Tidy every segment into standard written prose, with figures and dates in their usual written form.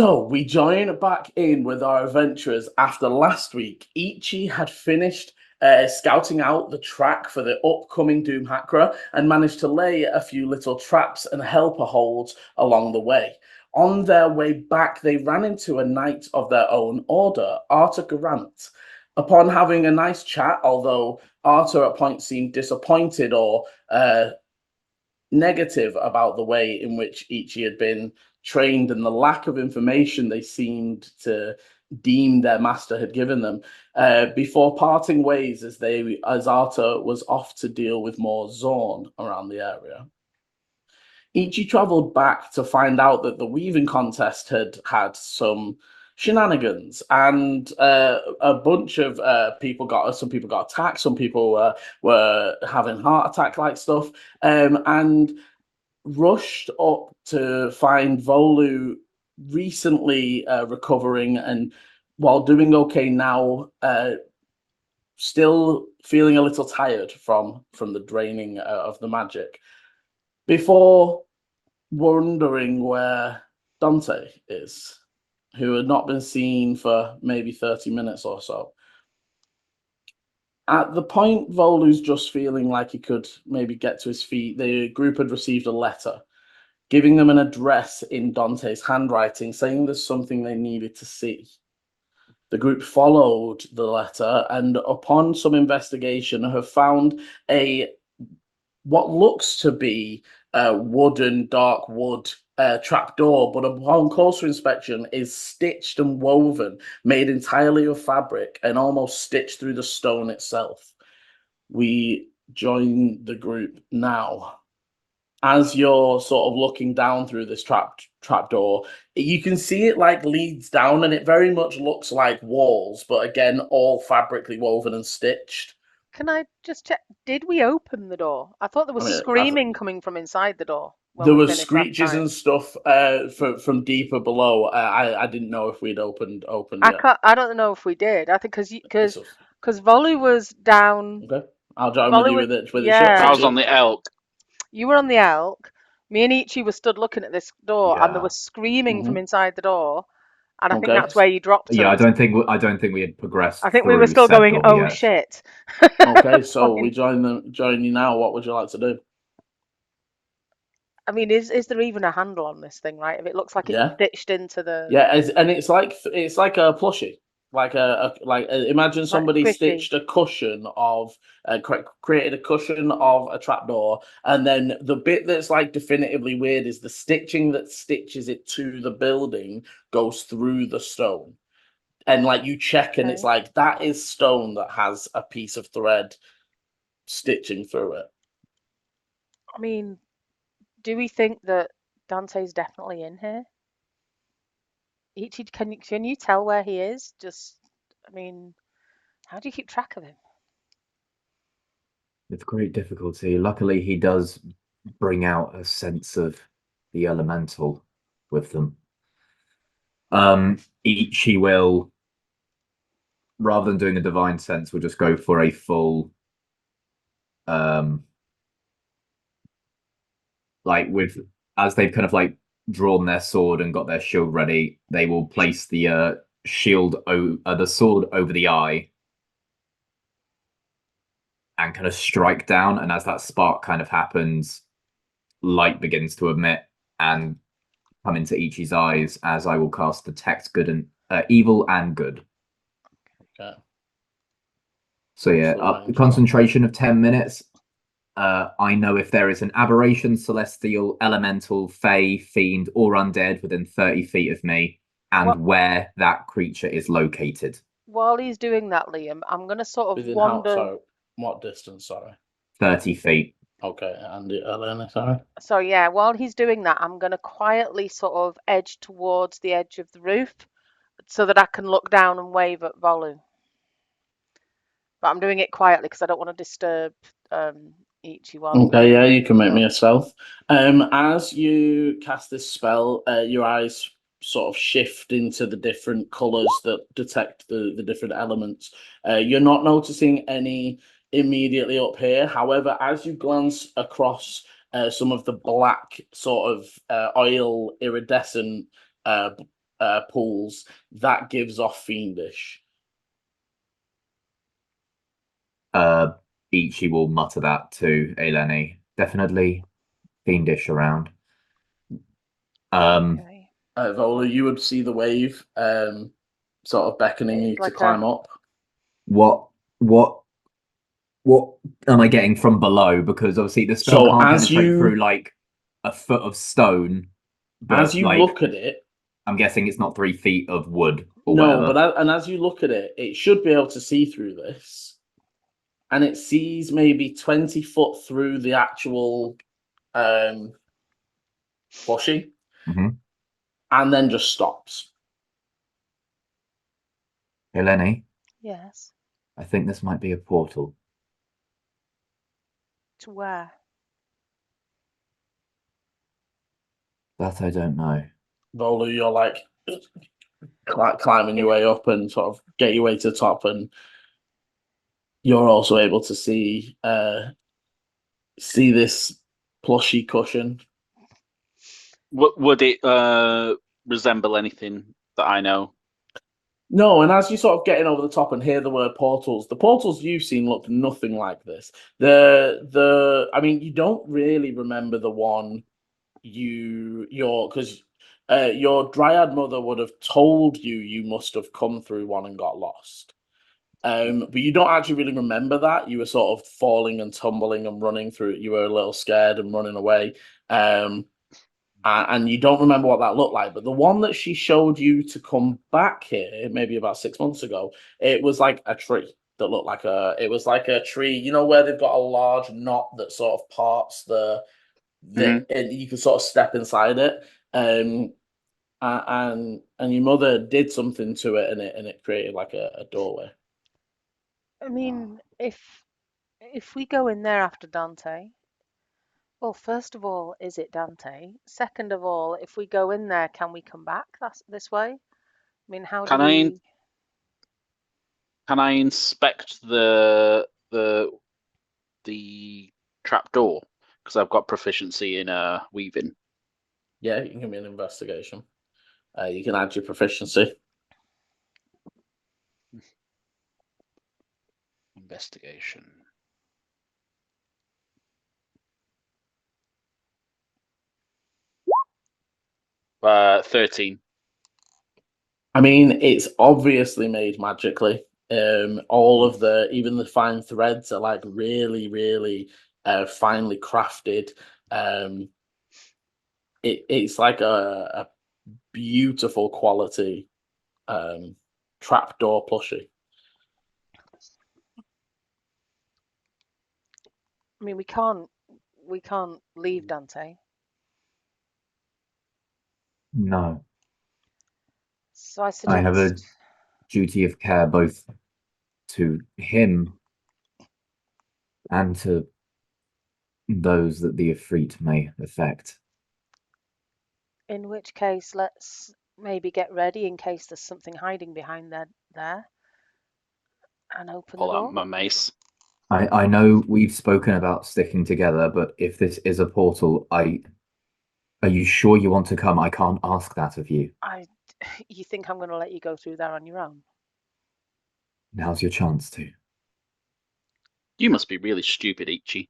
So we join back in with our adventurers after last week. Ichi had finished scouting out the track for the upcoming Doom Hackra and managed to lay a few little traps and helper holds along the way. On their way back, they ran into a knight of their own order, Arthur Grant. Upon having a nice chat, although Arthur at points seemed disappointed or negative about the way in which Ichi had been trained and the lack of information they seemed to deem their master had given them, before parting ways as Arthur was off to deal with more Zorn around the area. Ichi travelled back to find out that the weaving contest had some shenanigans, and a bunch of some people got attacked, some people were having heart attack like stuff, and rushed up to find Volu recently recovering, and while doing okay now, still feeling a little tired from the draining of the magic, before wondering where Dante is, who had not been seen for maybe 30 minutes or so. At the point Volu's just feeling like he could maybe get to his feet, the group had received a letter giving them an address in Dante's handwriting, saying there's something they needed to see. The group followed the letter and, upon some investigation, have found what looks to be a wooden, dark wood trapdoor, but upon closer inspection is stitched and woven, made entirely of fabric and almost stitched through the stone itself. We join the group now. As you're sort of looking down through this trapdoor, you can see it like leads down, and it very much looks like walls, but again, all fabrically woven and stitched. Can I just check? Did we open the door? I thought there was I mean, screaming coming from inside the door when there we were finished last screeches time. and stuff from deeper below. I didn't know if we'd opened I yet. can't. I don't know if we did. I think It's because Volu was down. okay. I'll join with Volu you was, with it with the yeah. I was on shotgun. the elk. You were on the elk. Me and Ichi were stood looking at this door, and there Yeah. was screaming from Mm-hmm. inside the door. And I think Okay. that's where you dropped Yeah, us. I don't think we had progressed I think we were through still said going, door "Oh yet. shit!" Okay. So we Fucking. join you now. What would you like to do? I mean, is there even a handle on this thing, right? If it looks like it's Yeah. stitched into the Yeah, and it's like a plushie, imagine like somebody squishy. stitched a cushion of created a cushion of a trapdoor, and then the bit that's like definitively weird is the stitching that stitches it to the building goes through the stone, and like you check, and it's Okay. like that is stone that has a piece of thread stitching through it. I mean, do we think that Dante's definitely in here? Ichi, can you tell where he is? Just, I mean, how do you keep track of him? With great difficulty. Luckily, he does bring out a sense of the elemental with them. Each he will, rather than doing a divine sense, will just go for a full, like with as they've kind of like drawn their sword and got their shield ready, they will place the the sword over the eye and kind of strike down. And as that spark kind of happens, light begins to emit and come into Ichi's eyes as I will cast detect good and evil and good. Okay. So yeah, up the concentration of 10 minutes. I know if there is an aberration, celestial, elemental, fey, fiend, or undead within 30 feet of me, and where that creature is located. While he's doing that, Liam, I'm gonna sort of Within how? wander. Sorry, what distance? Sorry. 30 feet. Okay, and Elena, sorry. So yeah, while he's doing that, I'm gonna quietly sort of edge towards the edge of the roof so that I can look down and wave at Volu. But I'm doing it quietly because I don't want to disturb Ichi while he's Okay, doing yeah, it. you can make me a stealth. As you cast this spell, your eyes sort of shift into the different colors that detect the different elements. You're not noticing any immediately up here. However, as you glance across some of the black sort of oil iridescent pools, that gives off fiendish. Ichi will mutter that to Eleni. Definitely fiendish around. Okay. Vola, you would see the wave sort of beckoning you Like to climb up. What am I getting from below? Because obviously the spell So can't as penetrate you- through like a foot of stone. But As you like, look at it, I'm guessing it's not 3 feet of wood or no, whatever. but as you look at it, it should be able to see through this, and it sees maybe 20 foot through the actual plushie, Mhm. and then just stops. Eleni, Yes. I think this might be a portal. To where? That I don't know. Vola, you're like climbing your way up and sort of get your way to the top, and you're also able to see this plushy cushion. Would it resemble anything that I know? No, and as you sort of getting over the top and hear the word portals, the portals you've seen look nothing like this. I mean, you don't really remember the one because your dryad mother would have told you must have come through one and got lost. But you don't actually really remember that. You were sort of falling and tumbling and running through it. You were a little scared and running away. And you don't remember what that looked like. But the one that she showed you to come back here, maybe about 6 months ago, it was like a tree that looked like it was like a tree, you know, where they've got a large knot that sort of parts and you can sort of step inside it. And your mother did something to it, and it created like a doorway. I mean, if we go in there after Dante, well, first of all, is it Dante? Second of all, if we go in there, can we come back this way? I mean, how do we? Can I inspect the trap door? Because I've got proficiency in weaving. Yeah, you can give me an investigation. You can add your proficiency. Investigation. 13. I mean, it's obviously made magically. All of even the fine threads are like really, really finely crafted. It's like a beautiful quality trapdoor plushie. I mean, we can't leave Dante. No. So I suggest. I have a duty of care both to him and to those that the Ifrit may affect. In which case, let's maybe get ready in case there's something hiding behind there, and open Pull the door. out my mace. I know we've spoken about sticking together, but if this is a portal, are you sure you want to come? I can't ask that of you. You think I'm going to let you go through there on your own? Now's your chance to. You must be really stupid, Ichi.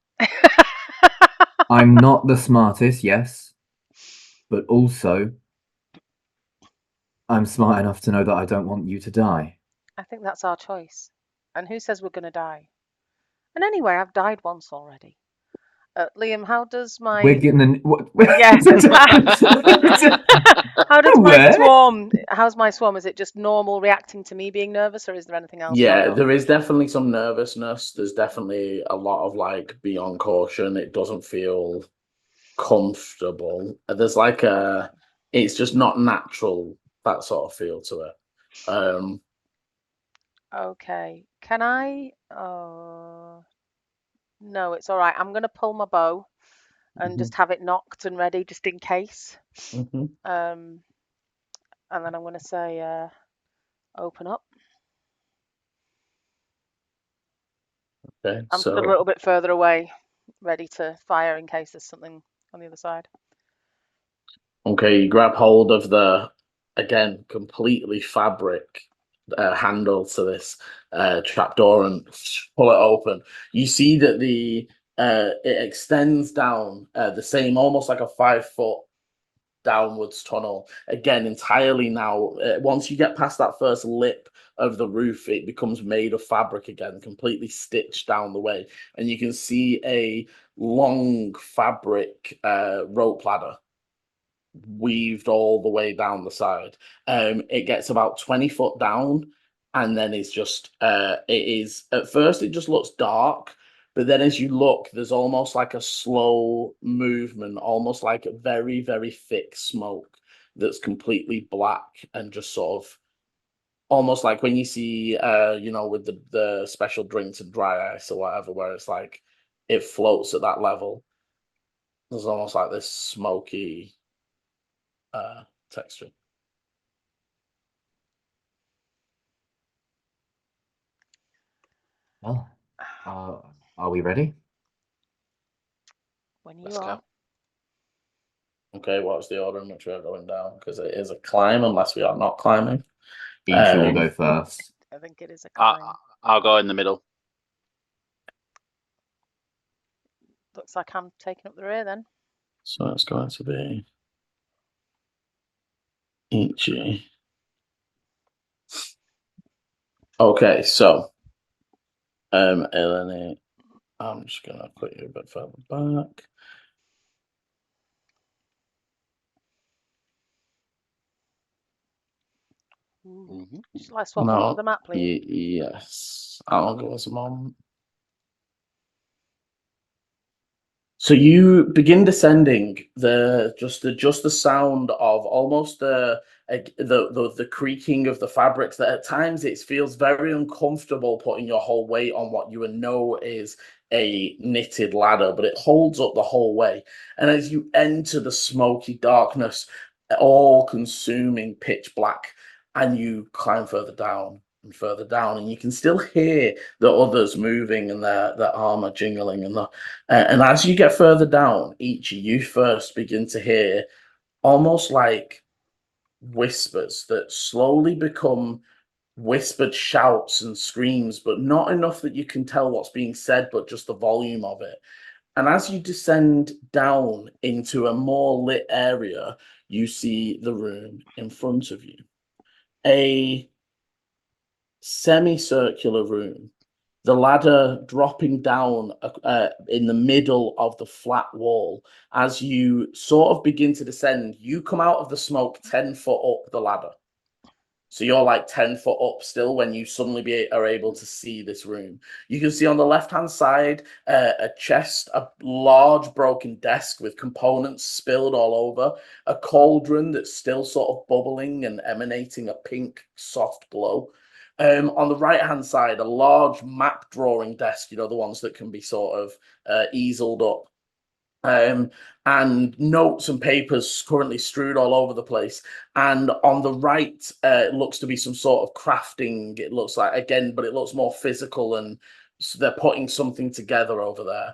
I'm not the smartest, yes, but also I'm smart enough to know that I don't want you to die. I think that's our choice. And who says we're going to die? And anyway, I've died once already. Liam, how does my We're getting what? yes? How does my swarm? How's my swarm? Is it just normal reacting to me being nervous, or is there anything else? Yeah, going on? there is definitely some nervousness. There's definitely a lot of like beyond caution. It doesn't feel comfortable. There's like it's just not natural, that sort of feel to it. Okay. Can I? No, it's all right. I'm going to pull my bow and just have it knocked and ready just in case. Mm-hmm. And then I'm going to say, open up. Okay, I'm stood a little bit further away, ready to fire in case there's something on the other side. Okay, you grab hold of the again, completely fabric handle to this trapdoor and pull it open. You see that it extends down the same, almost like a 5-foot downwards tunnel. Again, entirely now. Once you get past that first lip of the roof, it becomes made of fabric again, completely stitched down the way, and you can see a long fabric rope ladder weaved all the way down the side. It gets about 20 foot down, and then it's just it is at first it just looks dark, but then as you look, there's almost like a slow movement, almost like a very, very thick smoke that's completely black and just sort of almost like when you see with the special drinks and dry ice or whatever, where it's like it floats at that level. There's almost like this smoky texture. Well, are we ready? When you Let's are. go. Okay, what's the order in which we are going down? Because it is a climb unless we are not climbing. Each will go first. I think it is a climb. I'll go in the middle. Looks like I'm taking up the rear then. So it's going to be Ichi. Okay, so Eleni, I'm just gonna put you a bit further back. Just like swap them up with the map, please. Yes, I'll go as a moment. So you begin descending just the sound of almost the creaking of the fabrics that at times it feels very uncomfortable putting your whole weight on what you know is a knitted ladder, but it holds up the whole way. And as you enter the smoky darkness, all consuming pitch black, and you climb further down and further down, and you can still hear the others moving and their armor jingling, and as you get further down, you first begin to hear almost like whispers that slowly become whispered shouts and screams, but not enough that you can tell what's being said, but just the volume of it. And as you descend down into a more lit area, you see the room in front of you. A semicircular room, the ladder dropping down in the middle of the flat wall. As you sort of begin to descend, you come out of the smoke 10 foot up the ladder. So you're like 10 foot up still when you suddenly are able to see this room. You can see on the left-hand side a chest, a large broken desk with components spilled all over, a cauldron that's still sort of bubbling and emanating a pink soft glow. On the right-hand side, a large map drawing desk, the ones that can be sort of easeled up. And notes and papers currently strewed all over the place. And on the right, it looks to be some sort of crafting. It looks like, again, but it looks more physical, and so they're putting something together over there.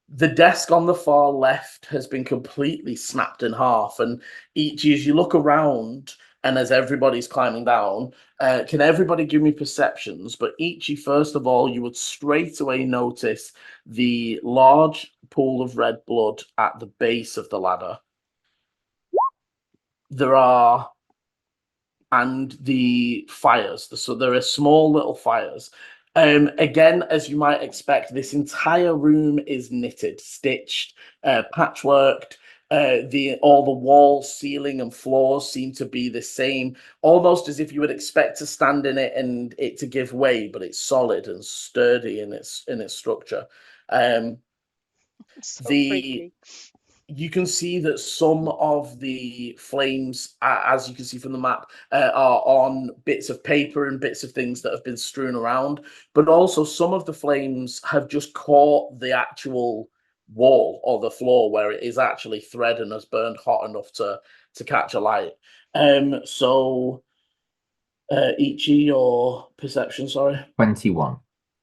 The desk on the far left has been completely snapped in half, and as you look around, and as everybody's climbing down, can everybody give me perceptions? But Ichi, first of all, you would straight away notice the large pool of red blood at the base of the ladder. And the fires. So there are small little fires. Again, as you might expect, this entire room is knitted, stitched, patchworked. All the walls, ceiling, and floors seem to be the same, almost as if you would expect to stand in it and it to give way, but it's solid and sturdy in its structure. So freaky. You can see that some of the flames, as you can see from the map, are on bits of paper and bits of things that have been strewn around. But also some of the flames have just caught the actual wall or the floor where it is actually thread and has burned hot enough to catch a light. So, Ichi, your perception, sorry? 21.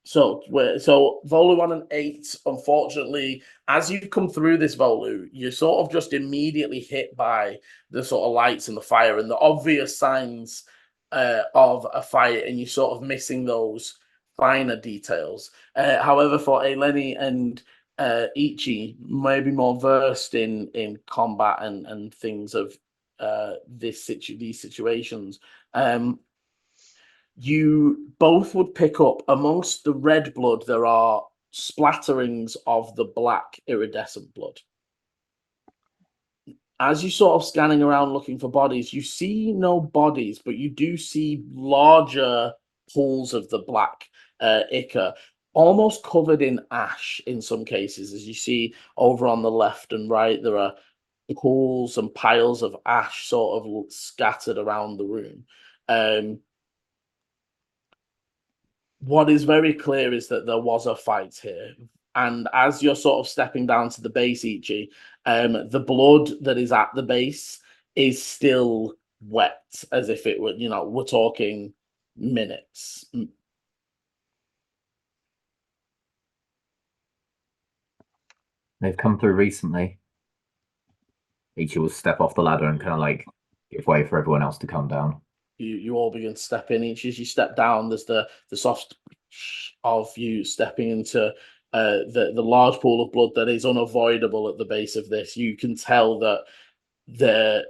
So Volu on an 8. Unfortunately, as you come through this Volu, you're sort of just immediately hit by the sort of lights and the fire and the obvious signs of a fire, and you're sort of missing those finer details. However, for Eleni and Ichi, maybe more versed in combat and things of these situations. You both would pick up amongst the red blood, there are splatterings of the black iridescent blood. As you sort of scanning around looking for bodies, you see no bodies, but you do see larger pools of the black ichor, almost covered in ash in some cases. As you see over on the left and right, there are pools and piles of ash sort of scattered around the room. What is very clear is that there was a fight here. And as you're sort of stepping down to the base, Ichi, the blood that is at the base is still wet, as if it were, we're talking minutes. They've come through recently. Ichi will step off the ladder and kind of like give way for everyone else to come down. You all begin to step in. Each as you step down, there's the soft of you stepping into the large pool of blood that is unavoidable at the base of this. You can tell that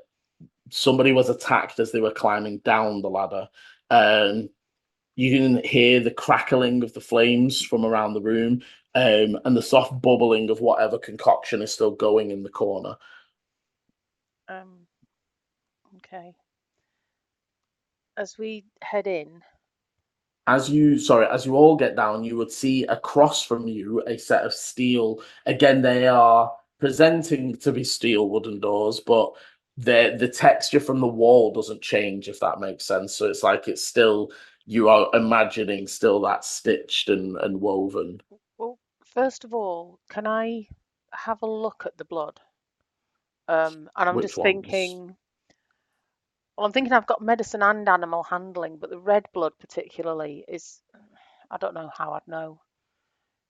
somebody was attacked as they were climbing down the ladder. You can hear the crackling of the flames from around the room, and the soft bubbling of whatever concoction is still going in the corner. Okay. As we head in, as you all get down, you would see across from you a set of steel. Again, they are presenting to be steel wooden doors, but the texture from the wall doesn't change, if that makes sense. So it's like it's still, you are imagining still that stitched and woven. Well, first of all, can I have a look at the blood? And I'm Which just ones? thinking. Well, I'm thinking I've got medicine and animal handling, but the red blood particularly is, I don't know how I'd know.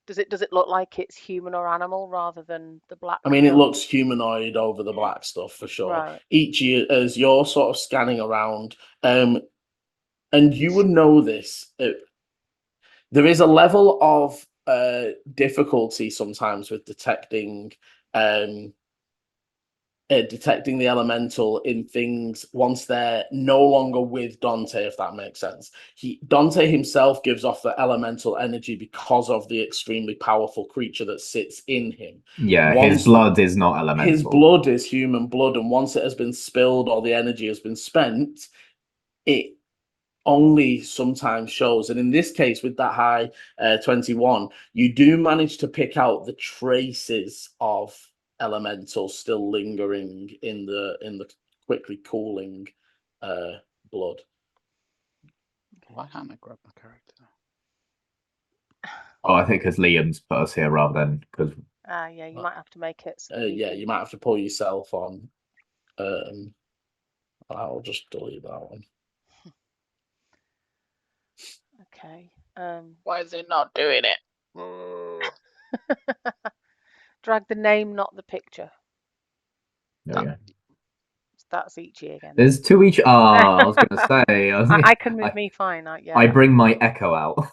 Does it look like it's human or animal rather than the black? I mean, it looks humanoid over the black stuff for sure. Right. Each year, as you're sort of scanning around, and you would know this, there is a level of difficulty sometimes with detecting the elemental in things once they're no longer with Dante, if that makes sense. Dante himself gives off the elemental energy because of the extremely powerful creature that sits in him. Yeah, his blood is not elemental. His blood is human blood, and once it has been spilled or the energy has been spent, it only sometimes shows. And in this case, with that high 21, you do manage to pick out the traces of elemental still lingering in the quickly cooling blood. Why can't I grab my character? Oh, I think because Liam's put us here rather than because. Yeah, you might have to make it. Yeah, you might have to pull yourself on. I'll just delete that one. Okay. Why is it not doing it? Drag the name, not the picture. There we go. That's Ichi again. There's two each. I was going to say. I can move me fine. Yeah. I bring my echo out.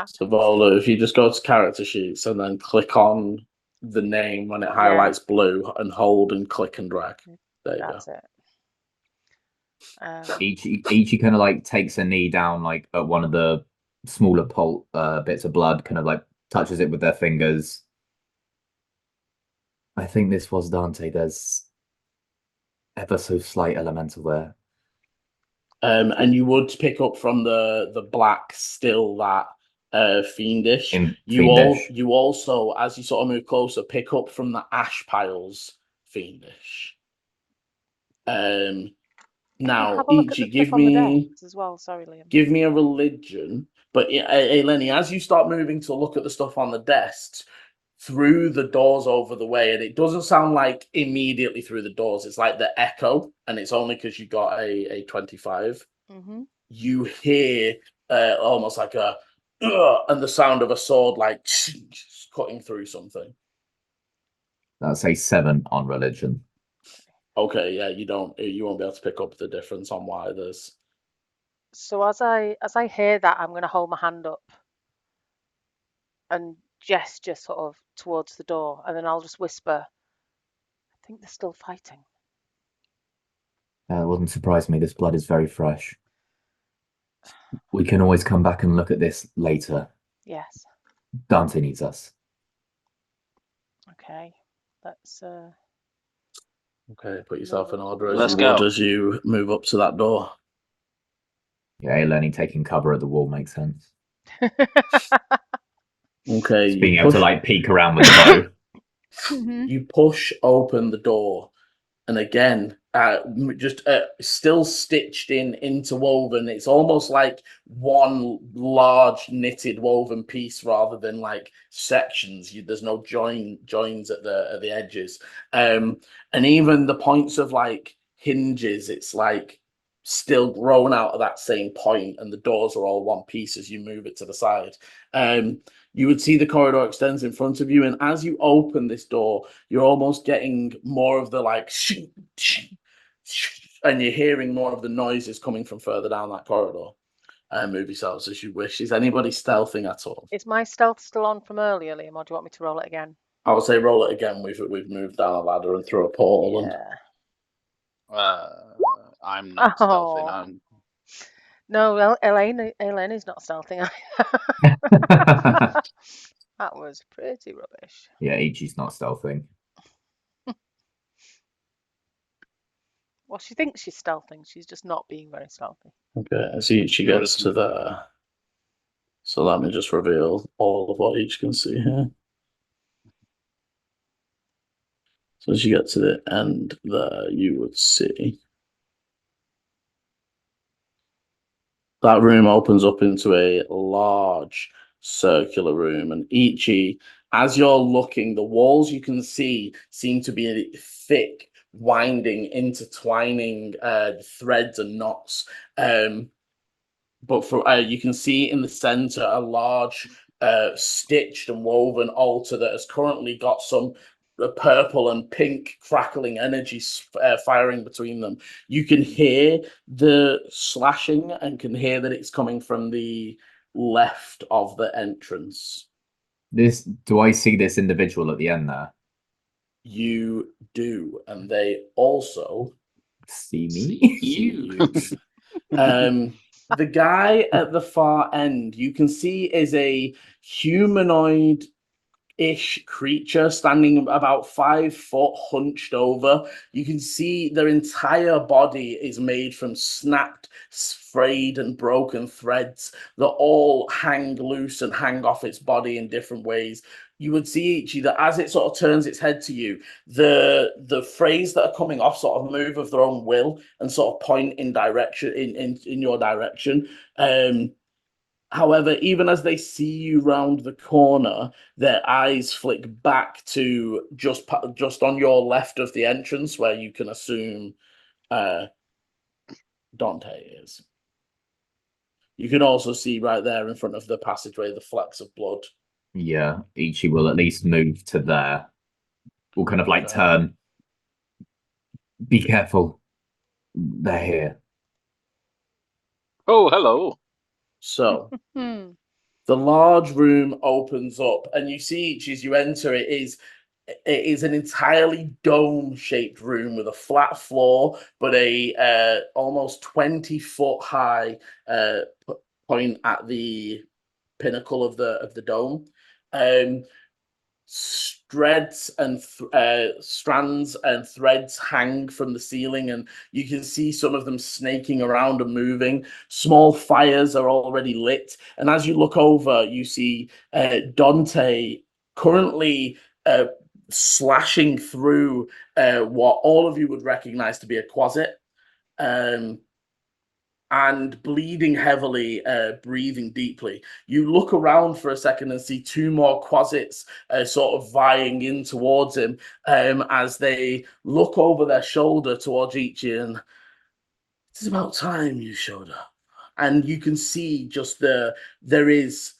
So, Vola, if you just go to character sheets and then click on the name when it highlights blue and hold and click and drag. There you go. That's it. Ichi kind of like takes a knee down like at one of the smaller bits of blood, kind of like touches it with their fingers. I think this was Dante. There's ever so slight elemental there. And you would pick up from the black still that fiendish. You also, as you sort of move closer, pick up from the ash piles fiendish. Now, Ichi, give me as well. Sorry, Liam. Give me a religion. But Lenny, as you start moving to look at the stuff on the desks, through the doors over the way, and it doesn't sound like immediately through the doors. It's like the echo, and it's only because you got a 25. Mm-hmm. You hear almost like a and the sound of a sword like cutting through something. That's a 7 on religion. Okay, yeah, you won't be able to pick up the difference on why there's. So as I hear that, I'm going to hold my hand up and gesture sort of towards the door, and then I'll just whisper, I think they're still fighting. It wouldn't surprise me. This blood is very fresh. We can always come back and look at this later. Yes. Dante needs us. Okay. Let's Okay, put yourself in order as Let's you go. would as you move up to that door. Yeah, Eleni taking cover at the wall makes sense. Okay, Just being able to like peek around with the bow. you push open the door, and again, just still stitched in, interwoven. It's almost like one large knitted woven piece rather than like sections. There's no joins at the edges, and even the points of like hinges. It's like still grown out of that same point, and the doors are all one piece as you move it to the side. You would see the corridor extends in front of you, and as you open this door, you're almost getting more of the like, and you're hearing more of the noises coming from further down that corridor. Move yourselves as you wish. Is anybody stealthing at all? Is my stealth still on from earlier, Liam, or do you want me to roll it again? I would say roll it again. We've moved down a ladder and through a portal. I'm not stealthing. I'm No, Elena's not stealthing. That was pretty rubbish. Yeah, Ichi's not stealthing. Well, she thinks she's stealthing. She's just not being very stealthy. Okay, I see she gets to there. So let me just reveal all of what each can see here. So as you get to the end there, you would see that room opens up into a large circular room, and Ichi, as you're looking, the walls you can see seem to be thick, winding, intertwining threads and knots. But for you can see in the center a large stitched and woven altar that has currently got some purple and pink crackling energies firing between them. You can hear the slashing and can hear that it's coming from the left of the entrance. Do I see this individual at the end there? You do, and they also see me. You. The guy at the far end, you can see is a humanoid-ish creature standing about 5 foot, hunched over. You can see their entire body is made from snapped, frayed, and broken threads that all hang loose and hang off its body in different ways. You would see Ichi that as it sort of turns its head to you, the frays that are coming off sort of move of their own will and sort of point in your direction. However, even as they see you round the corner, their eyes flick back to just on your left of the entrance, where you can assume Dante is. You can also see right there in front of the passageway the flecks of blood. Yeah, Ichi will at least move to there. We'll kind of like turn. Be careful. They're here. Oh, hello. So the large room opens up, and you see each as you enter, it is an entirely dome-shaped room with a flat floor, but a almost 20-foot high point at the pinnacle of the dome. Strands and threads hang from the ceiling, and you can see some of them snaking around and moving. Small fires are already lit, and as you look over, you see Dante currently slashing through what all of you would recognize to be a closet. And bleeding heavily, breathing deeply. You look around for a second and see 2 more quasits sort of vying in towards him as they look over their shoulder towards Ichi, and it's about time you showed up. And you can see just there is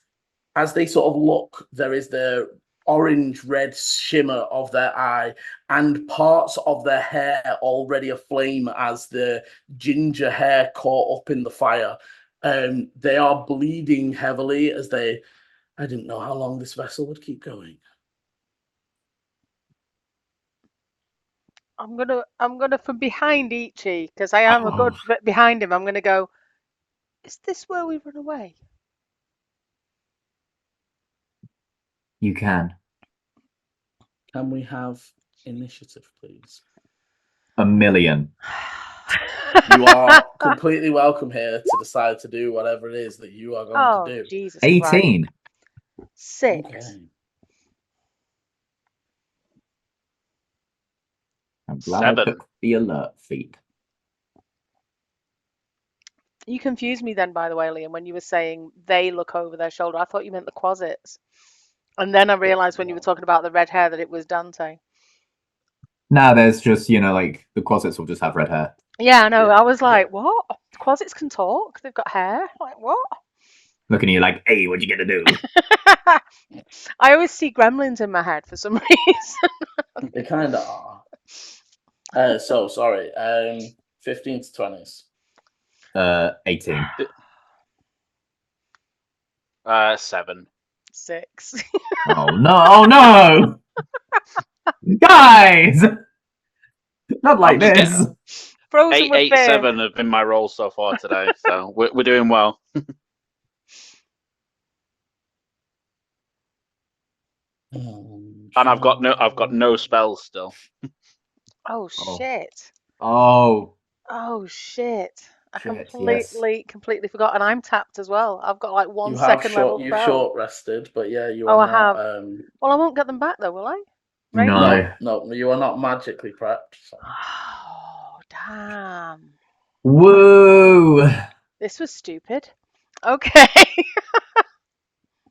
as they sort of look, there is the orange-red shimmer of their eye and parts of their hair already aflame as the ginger hair caught up in the fire. They are bleeding heavily as they... I didn't know how long this vessel would keep going. I'm gonna from behind Ichi, because I am a good bit behind him. I'm gonna go, is this where we run away? You can. Can we have initiative, please? 1,000,000. You are completely welcome here to decide to do whatever it is that you are going to do. Jesus 18. Christ. 6. Okay. I'm glad 7. I took the alert feat. You confused me then, by the way, Liam, when you were saying they look over their shoulder. I thought you meant the closets. And then I realised when you were talking about the red hair that it was Dante. Nah, there's just, like, the closets will just have red hair. Yeah, I know. Yeah, I was like, what? Closets can talk? They've got hair? Like, what? Looking at you like, hey, what you gonna do? I always see gremlins in my head for some reason. They kind of are. So, sorry. 15 to 20s. 18. 7. 6. Oh no! Guys! Not like this. Frozen 8, with 8, fear. 7 have been my rolls so far today, so we're doing well. And I've got no spells still. Oh shit. Oh. Oh shit. I Shit, completely forgot, and I'm tapped as well. I've got like 1 You second have level you spell. short rested, but yeah, you Oh, are I not. have. Well, I won't get them back though, will I? Right? No. No, you are not magically prepped. So. Oh, damn. Woo! This was stupid. Okay.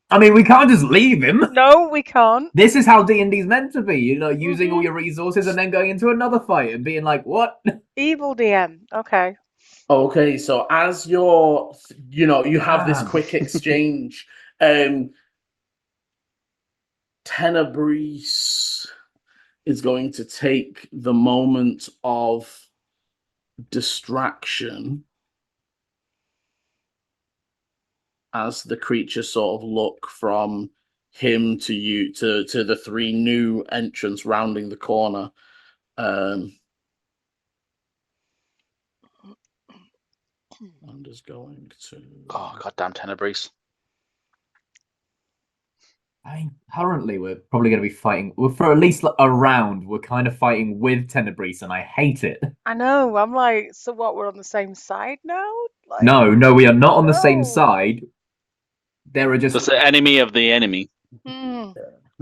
I mean, we can't just leave him. No, we can't. This is how D&D's meant to be, using all your resources and then going into another fight and being like, what? Evil DM. Okay. Okay, so as you're, you have this quick exchange, Tenebrice is going to take the moment of distraction as the creatures sort of look from him to you to the 3 new entrants rounding the corner. I'm just going to... Oh, goddamn Tenebrice. I mean, currently we're probably going to be fighting, for at least a round, we're kind of fighting with Tenebrice, and I hate it. I know. I'm like, so what? We're on the same side now? Like, no, we are not on the same side. There are just... That's the enemy of the enemy. Hmm.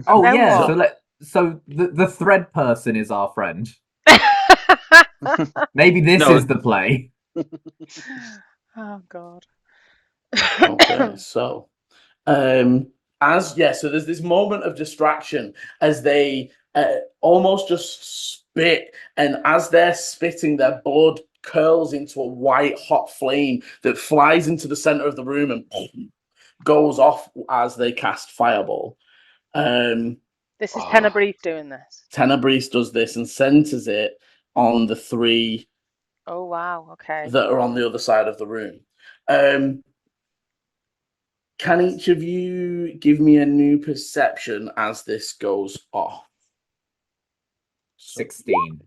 Oh, Then yeah, what? so the thread person is our friend. Maybe this No. is the play. Oh, God. Okay, so... so there's this moment of distraction as they almost just spit, and as they're spitting, their blood curls into a white hot flame that flies into the center of the room and goes off as they cast Fireball. This is Tenebrice doing this. Tenebrice does this and centers it on the 3 Oh, wow. Okay. that are on the other side of the room. Can each of you give me a new perception as this goes off? 16.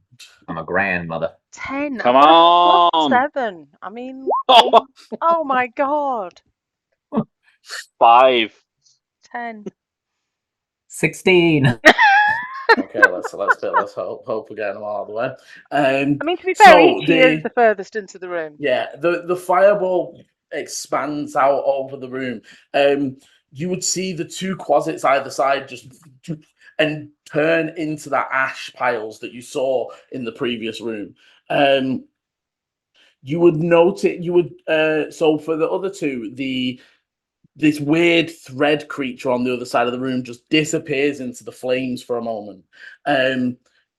I'm a grandmother. 10. Come I've got a on. +7. I mean, oh my God. 5. 10. 16. Okay, let's hope we're getting them all out of the way. I mean, to be fair, Ichi is the furthest into the room. Yeah, the fireball expands out over the room. You would see the 2 closets either side just and turn into the ash piles that you saw in the previous room. You would note it. So for the other 2, this weird thread creature on the other side of the room just disappears into the flames for a moment.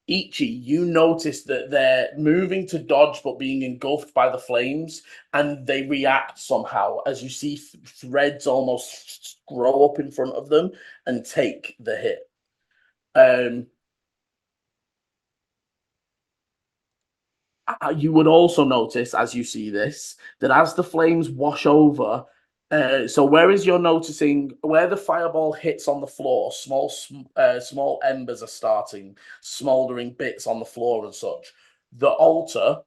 Ichi, you notice that they're moving to dodge but being engulfed by the flames, and they react somehow as you see threads almost grow up in front of them and take the hit. You would also notice, as you see this, that as the flames wash over, so whereas you're noticing where the fireball hits on the floor, small embers are starting, smoldering bits on the floor and such. The altar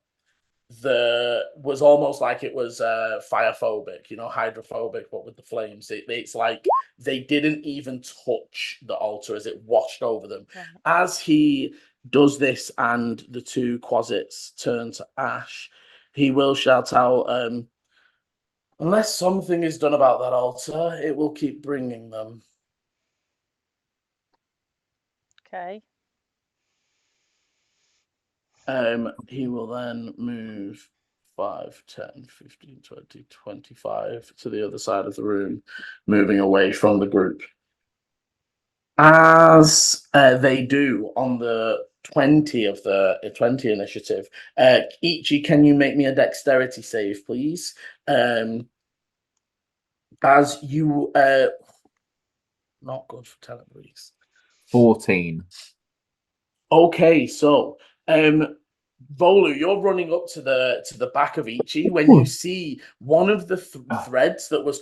was almost like it was firephobic, hydrophobic, but with the flames. It's like they didn't even touch the altar as it washed over them. Right. As he does this and the two quasits turn to ash, he will shout out, unless something is done about that altar, it will keep bringing them. Okay. He will then move 5, 10, 15, 20, 25 to the other side of the room, moving away from the group. As they do on the 20 of the 20 initiative, Ichi, can you make me a dexterity save, please? As you not good for telebriefs. 14. Okay, so Volu, you're running up to the back of Ichi when you see one of the threads that was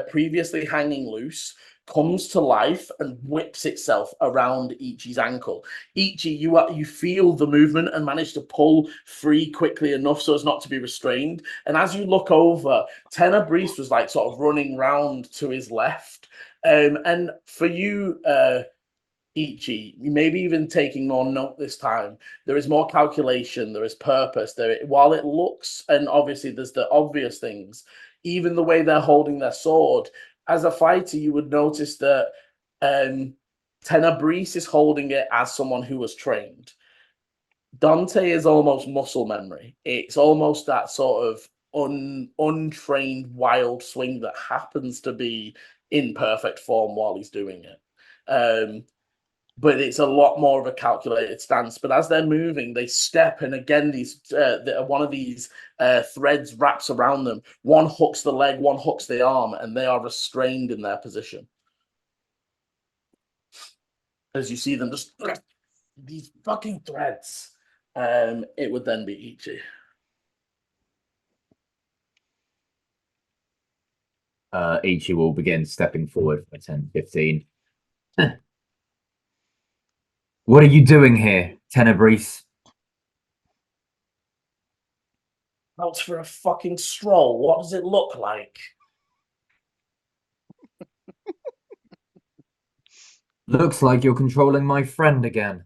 previously hanging loose comes to life and whips itself around Ichi's ankle. Ichi, you feel the movement and manage to pull free quickly enough so as not to be restrained. And as you look over, Tenebrice was like sort of running round to his left. And for you, Ichi, maybe even taking more note this time, there is more calculation, there is purpose. While it looks, and obviously there's the obvious things, even the way they're holding their sword, as a fighter, you would notice that Tenebrice is holding it as someone who was trained. Dante is almost muscle memory. It's almost that sort of untrained wild swing that happens to be in perfect form while he's doing it. But it's a lot more of a calculated stance. But as they're moving, they step, and again, one of these threads wraps around them. One hooks the leg, one hooks the arm, and they are restrained in their position. As you see them, just these fucking threads. It would then be Ichi. Ichi will begin stepping forward for 10, 15. What are you doing here, Tenebrice? Out for a fucking stroll. What does it look like? Looks like you're controlling my friend again.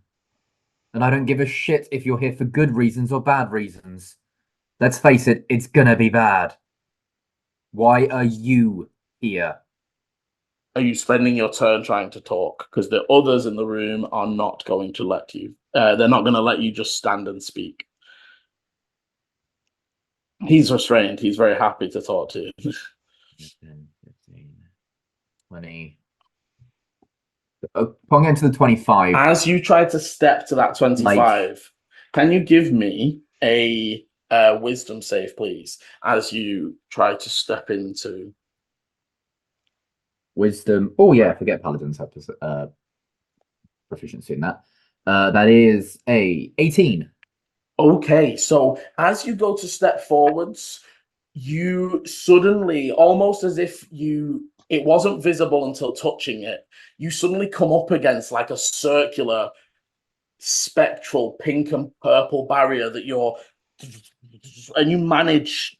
And I don't give a shit if you're here for good reasons or bad reasons. Let's face it, it's gonna be bad. Why are you here? Are you spending your turn trying to talk? Because the others in the room are not going to let you. They're not going to let you just stand and speak. He's restrained. He's very happy to talk to you. 10, 15, 20. Upon getting to the 25. As you try to step to that 25, can you give me a wisdom save, please, as you try to step into... Wisdom. Oh, yeah, forget paladins have proficiency in that. That is a 18. Okay, so as you go to step forwards, you suddenly, almost as if it wasn't visible until touching it, you suddenly come up against like a circular, spectral pink and purple barrier that and you manage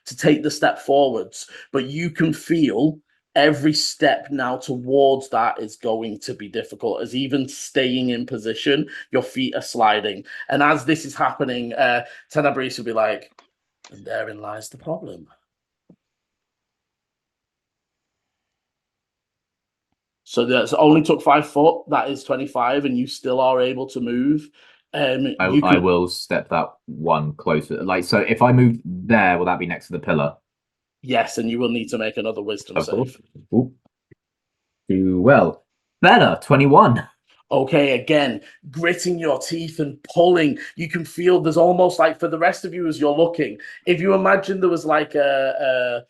to take the step forwards, but you can feel every step now towards that is going to be difficult, as even staying in position, your feet are sliding. And as this is happening, Tenebrice will be like, and therein lies the problem. So that's only took 5 foot. That is 25, and you still are able to move. I will step that one closer. Like, so if I move there, will that be next to the pillar? Yes, and you will need to make another wisdom save. Ooh. Do well. Better, 21. Okay, again, gritting your teeth and pulling. You can feel there's almost like, for the rest of you as you're looking, if you imagine there was like a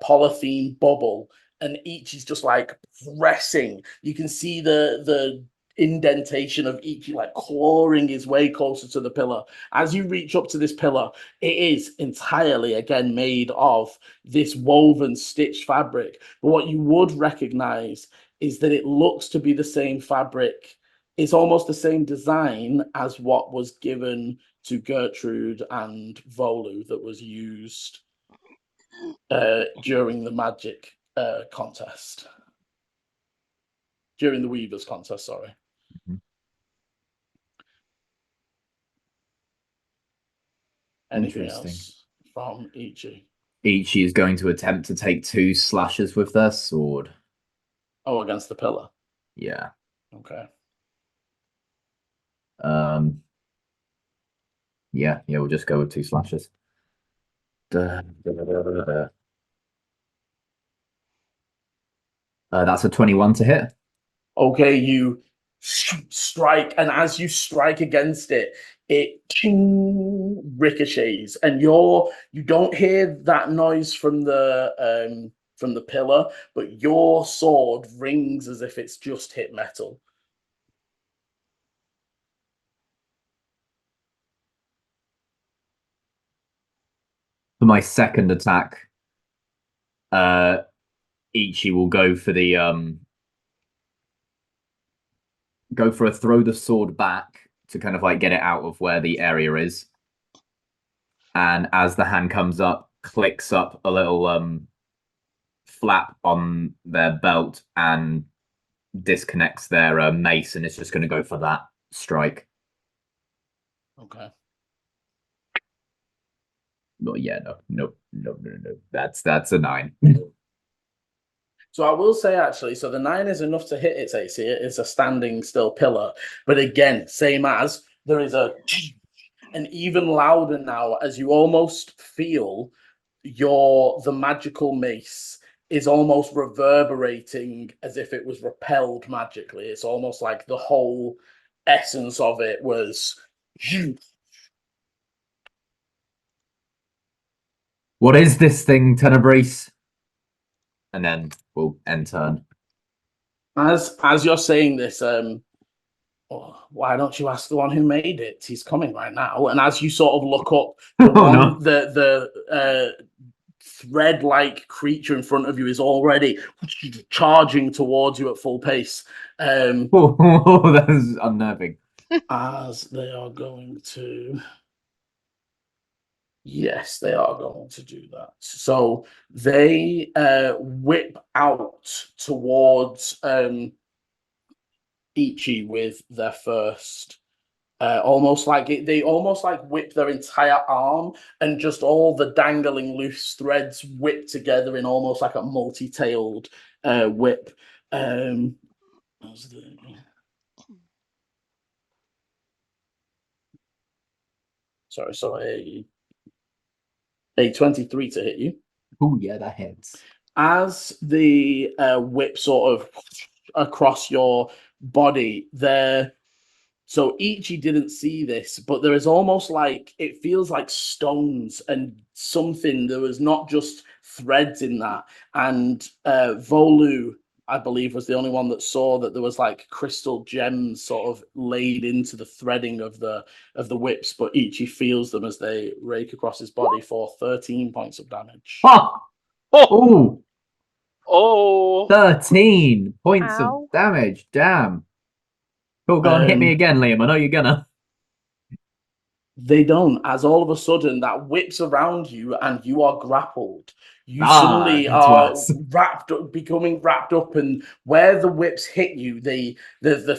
polythene bubble and each is just like pressing, you can see the indentation of each like clawing his way closer to the pillar. As you reach up to this pillar, it is entirely again made of this woven stitched fabric, but what you would recognize is that it looks to be the same fabric. It's almost the same design as what was given to Gertrude and Volu that was used during the magic contest. During the Weavers contest, sorry. Mhm. Anything Interesting. else from Ichi? Ichi is going to attempt to take 2 slashes with their sword. Oh, against the pillar. Yeah. Okay. Yeah, we'll just go with 2 slashes. That's a 21 to hit. Okay, you strike, and as you strike against it, it ricochets, and you don't hear that noise from the pillar, but your sword rings as if it's just hit metal. For my second attack, Ichi will go for the throw the sword back to kind of like get it out of where the area is. And as the hand comes up, clicks up a little flap on their belt and disconnects their mace, and it's just going to go for that strike. Okay. Well, yeah, no. That's a 9. So I will say, actually, so the 9 is enough to hit its AC. It is a standing still pillar. But again, same as, there is an even louder now as you almost feel the magical mace is almost reverberating as if it was repelled magically. It's almost like the whole essence of it was... What is this thing, Tenebrace? And then we'll end turn. As you're saying this, why don't you ask the one who made it? He's coming right now. And as you sort of look up, the thread-like creature in front of you is already charging towards you at full pace. That is unnerving. As they are going to... Yes, they are going to do that. So they whip out towards Ichi with their first, almost like they almost like whip their entire arm, and just all the dangling loose threads whip together in almost like a multi-tailed whip. Sorry, a 23 to hit you. Oh yeah, that hits. As the whip sort of across your body there. So Ichi didn't see this, but there is almost like, it feels like stones and something. There was not just threads in that. And Volu, I believe, was the only one that saw that there was like crystal gems sort of laid into the threading of the whips, but Ichi feels them as they rake across his body for 13 points of damage. Oh! 13 points Ow. of damage. Damn. Cool, go on, hit me again, Liam. I know you're gonna. They don't, as all of a sudden that whips around you and you are grappled. You suddenly are becoming wrapped up, and where the whips hit you, the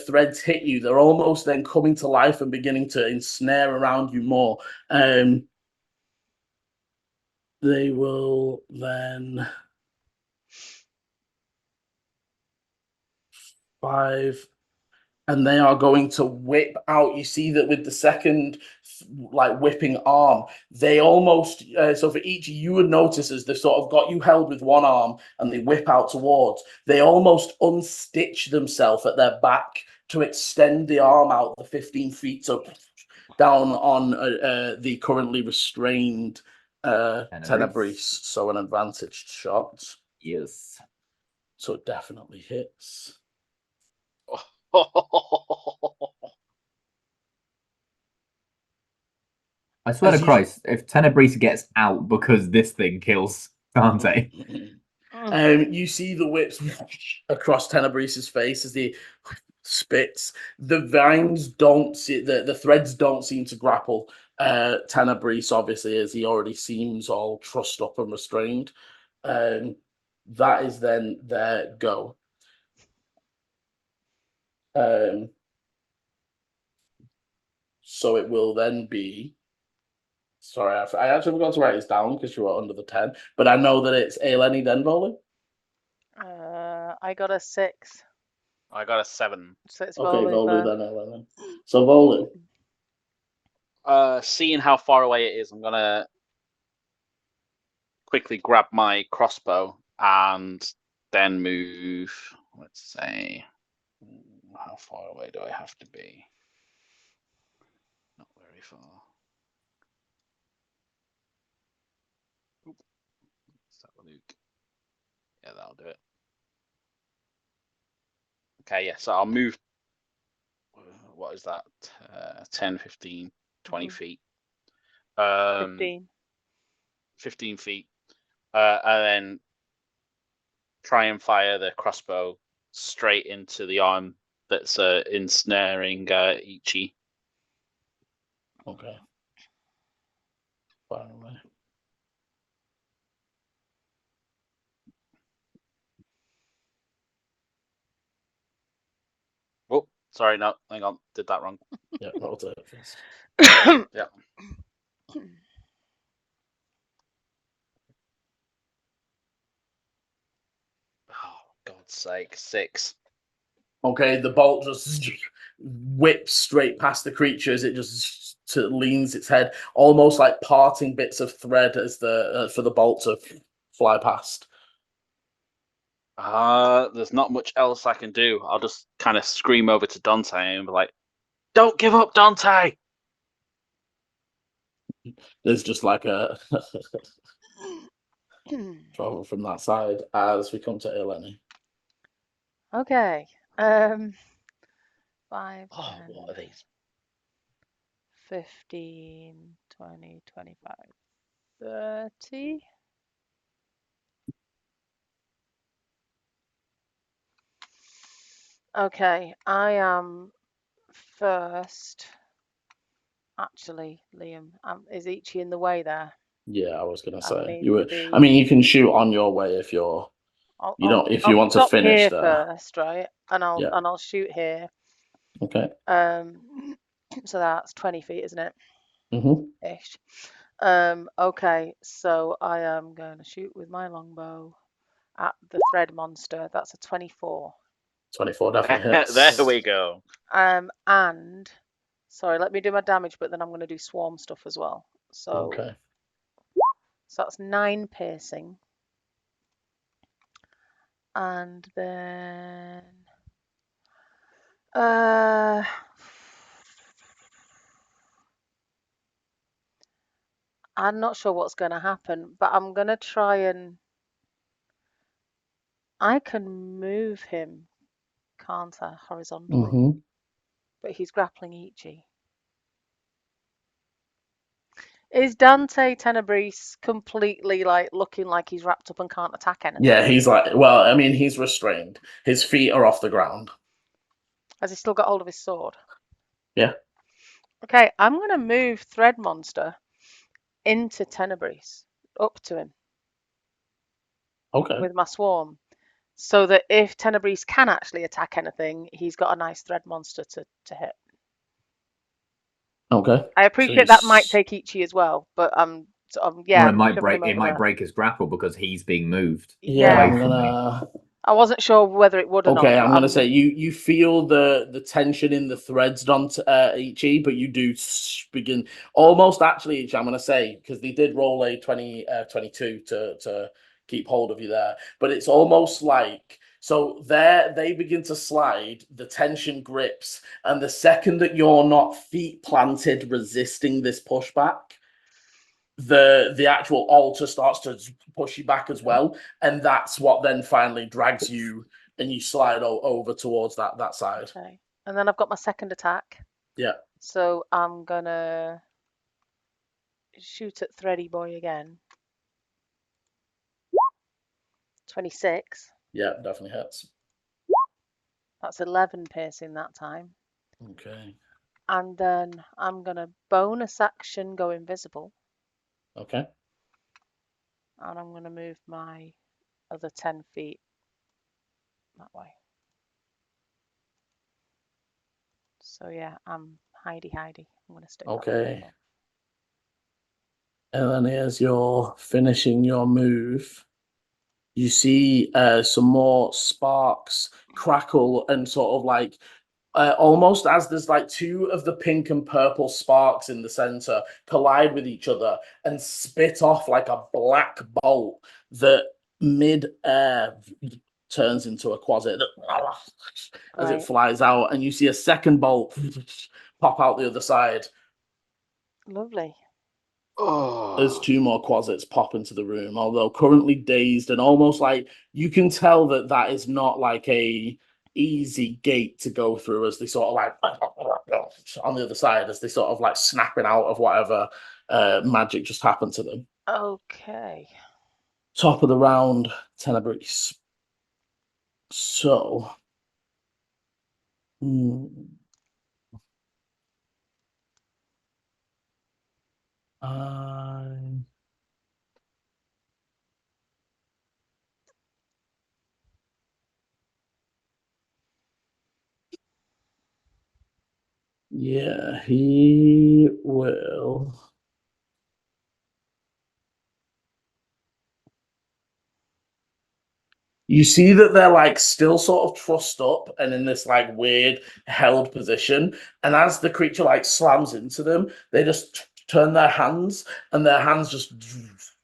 threads hit you, they're almost then coming to life and beginning to ensnare around you more. They will then 5, and they are going to whip out. You see that with the second like whipping arm, they almost so for each you would notice as they've sort of got you held with one arm and they whip out towards, they almost unstitch themselves at their back to extend the arm out the 15 feet down on the currently restrained Tenebrese. So an advantaged shot. Yes. So it definitely hits. I swear to Christ, if Tenebrese gets out because this thing kills Dante. You see the whips across Tenebrese's face as he spits. The vines don't see the threads don't seem to grapple Tenebrese, obviously, as he already seems all trussed up and restrained. That is then their go. So it will then be. Sorry, I actually forgot to write this down because you were under the 10. But I know that it's Eleni then Volley. I got a 6. I got a 7. So it's Okay, Volley then. then Eleni. So Volley. Seeing how far away it is, I'm gonna quickly grab my crossbow and then move. Let's say, how far away do I have to be? Not very far. Let's have a look. Yeah, that'll do it. Okay, yeah, so I'll move. What is that? 10, 15, 20 feet. 15. 15 feet. And then try and fire the crossbow straight into the arm that's ensnaring Ichi. Okay. Fire away. Oh, sorry, no, hang on, did that wrong. Yeah, roll to hit first. Yeah. Oh, God's sake, 6. Okay, the bolt just whips straight past the creature as it just leans its head, almost like parting bits of thread as for the bolt to fly past. There's not much else I can do. I'll just kind of scream over to Dante and be like, "Don't give up, Dante!" There's just like a travel from that side as we come to Eleni. Okay. 5, Oh, 10, what are these? 15, 20, 25, 30. Okay, I am first. Actually, Liam, is Ichi in the way there? Yeah, I was gonna I say need you to were. be- I mean, you can shoot on your way if you're. You don't. If you want to stop finish here there. first, right? And Yeah. I'll shoot here. Okay. So that's 20 feet, isn't it? Mm-hmm. Ish. Okay, so I am going to shoot with my longbow at the thread monster. That's a 24. 24 definitely hits. There we go. And sorry, let me do my damage, but then I'm going to do swarm stuff as well. So, Okay. so that's 9 piercing. And then I'm not sure what's going to happen, but I'm going to try and I can move him, can't I, horizontally? Mm-hmm. But he's grappling Ichi. Is Dante Tenebrese completely like looking like he's wrapped up and can't attack anything? Yeah, he's like. Well, I mean, he's restrained. His feet are off the ground. Has he still got hold of his sword? Yeah. Okay, I'm going to move Thread Monster into Tenebrese, up to him. Okay. With my swarm. So that if Tenebrese can actually attack anything, he's got a nice Thread Monster to hit. Okay. I appreciate that might take Ichi as well, but yeah. Or it might break. It might break his grapple because he's being moved. Yeah, away I'm from gonna. I wasn't sure whether it would or not. Okay, I'm gonna say you feel the tension in the threads on Ichi, but you do begin almost actually Ichi, I'm gonna say, because they did roll a 22 to keep hold of you there, but it's almost like So they begin to slide, the tension grips, and the second that you're not feet planted resisting this pushback, the actual altar starts to push you back as well, and that's what then finally drags you, and you slide over towards that side. Okay. And then I've got my second attack. Yeah. So I'm gonna shoot at Thready Boy again. 26. Yeah, definitely hits. That's 11 piercing that time. Okay. And then I'm gonna bonus action go invisible. Okay. And I'm gonna move my other 10 feet that way. So yeah, I'm hidey. I'm gonna stay. Okay. And then as you're finishing your move, you see some more sparks crackle and sort of like almost as there's like two of the pink and purple sparks in the center collide with each other and spit off like a black bolt that mid-air turns into a quasit as it flies out, and you see a second bolt pop out the other side. Lovely. As two more quasits pop into the room, although currently dazed, and almost like you can tell that is not like a easy gate to go through, as they sort of like on the other side, as they sort of like snapping out of whatever magic just happened to them. Okay. Top of the round, Tenebris. So, yeah, he will. You see that they're like still sort of trussed up and in this like weird held position. And as the creature like slams into them, they just turn their hands, and their hands just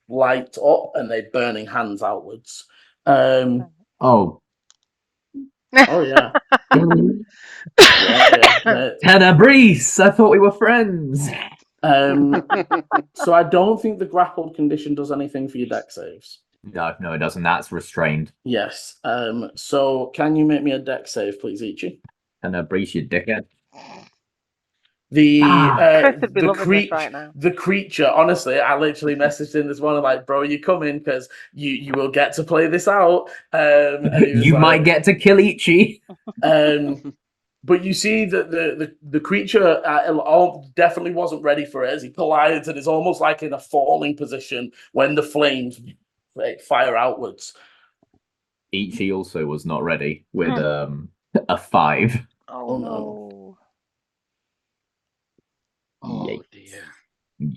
light up, and they're burning hands outwards. Oh. Oh yeah. Yeah. Tenebris! I thought we were friends. So I don't think the grappled condition does anything for your deck saves. No, it doesn't. That's restrained. Yes. So can you make me a deck save, please, Ichi? Tenebris, you dickhead. The right now. The creature, honestly, I literally messaged him this morning like, bro, you come in because you will get to play this out. And he was you like, might get to kill Ichi. But you see that the creature definitely wasn't ready for it, as he collides and is almost like in a falling position when the flames fire outwards. Ichi also was not ready with a 5. Oh no. Oh dear.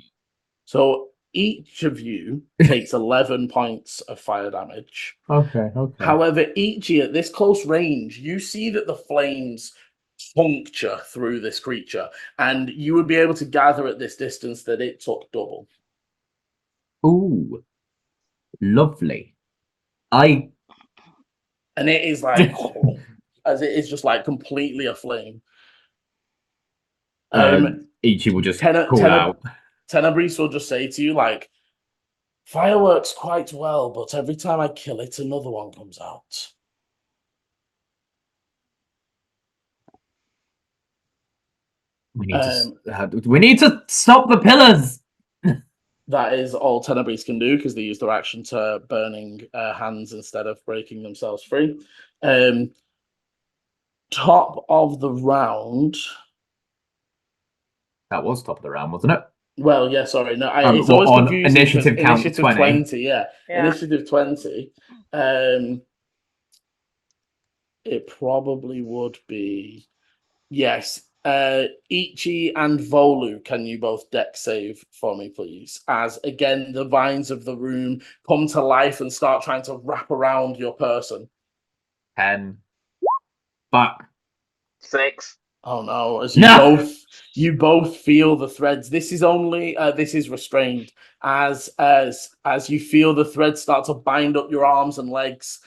So each of you takes 11 points of fire damage. Okay. However, Ichi, at this close range, you see that the flames puncture through this creature, and you would be able to gather at this distance that it took double. Ooh. Lovely. And it is like, as it is just like completely aflame. Ichi will just call out. Tenebris will just say to you, like, fire works quite well, but every time I kill it, another one comes out. We need to stop the pillars. That is all Tenebris can do, because they use their action to burning hands instead of breaking themselves free. Top of the round. That was top of the round, wasn't it? Well, yeah, sorry. No, it's always confusing. Initiative count 20. Yeah. Initiative 20. It probably would be, yes. Ichi and Volu, can you both deck save for me, please? As again, the vines of the room come to life and start trying to wrap around your person. 10. Fuck. 6. Oh no! As you both feel the threads. This is only this is restrained. As you feel the threads start to bind up your arms and legs.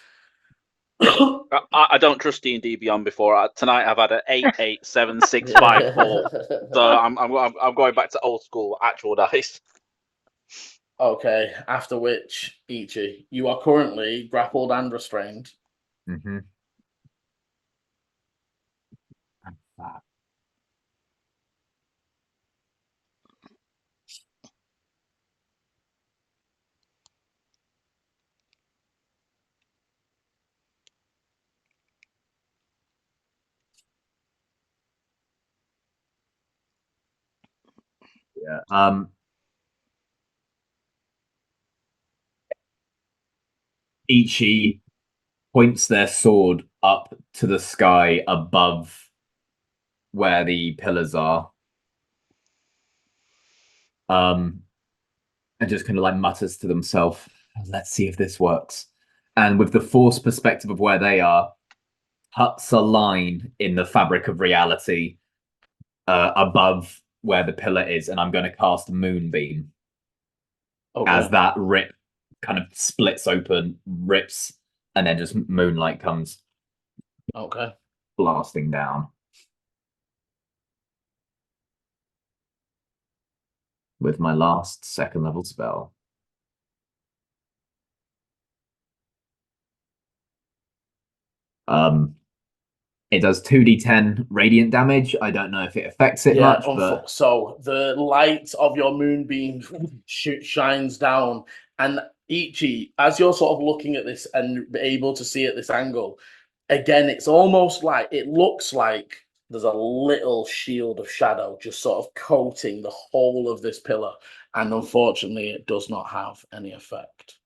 I don't trust D&D Beyond before. Tonight I've had an 8, 8, 7, 6, 5, 4. So I'm going back to old school actual dice. Okay, after which, Ichi, you are currently grappled and restrained. Mm-hmm. Yeah. Ichi points their sword up to the sky above where the pillars are. And just kind of like mutters to themselves, let's see if this works. And with the force perspective of where they are, cuts a line in the fabric of reality above where the pillar is, and I'm going to cast Moonbeam. Okay. As that rip kind of splits open, rips, and then just moonlight comes blasting down. With my last second level spell. It does 2d10 radiant damage. I don't know if it affects it much, but so the light of your moonbeam shines down, and Ichi, as you're sort of looking at this and able to see at this angle, again, it's almost like it looks like there's a little shield of shadow just sort of coating the whole of this pillar, and unfortunately, it does not have any effect.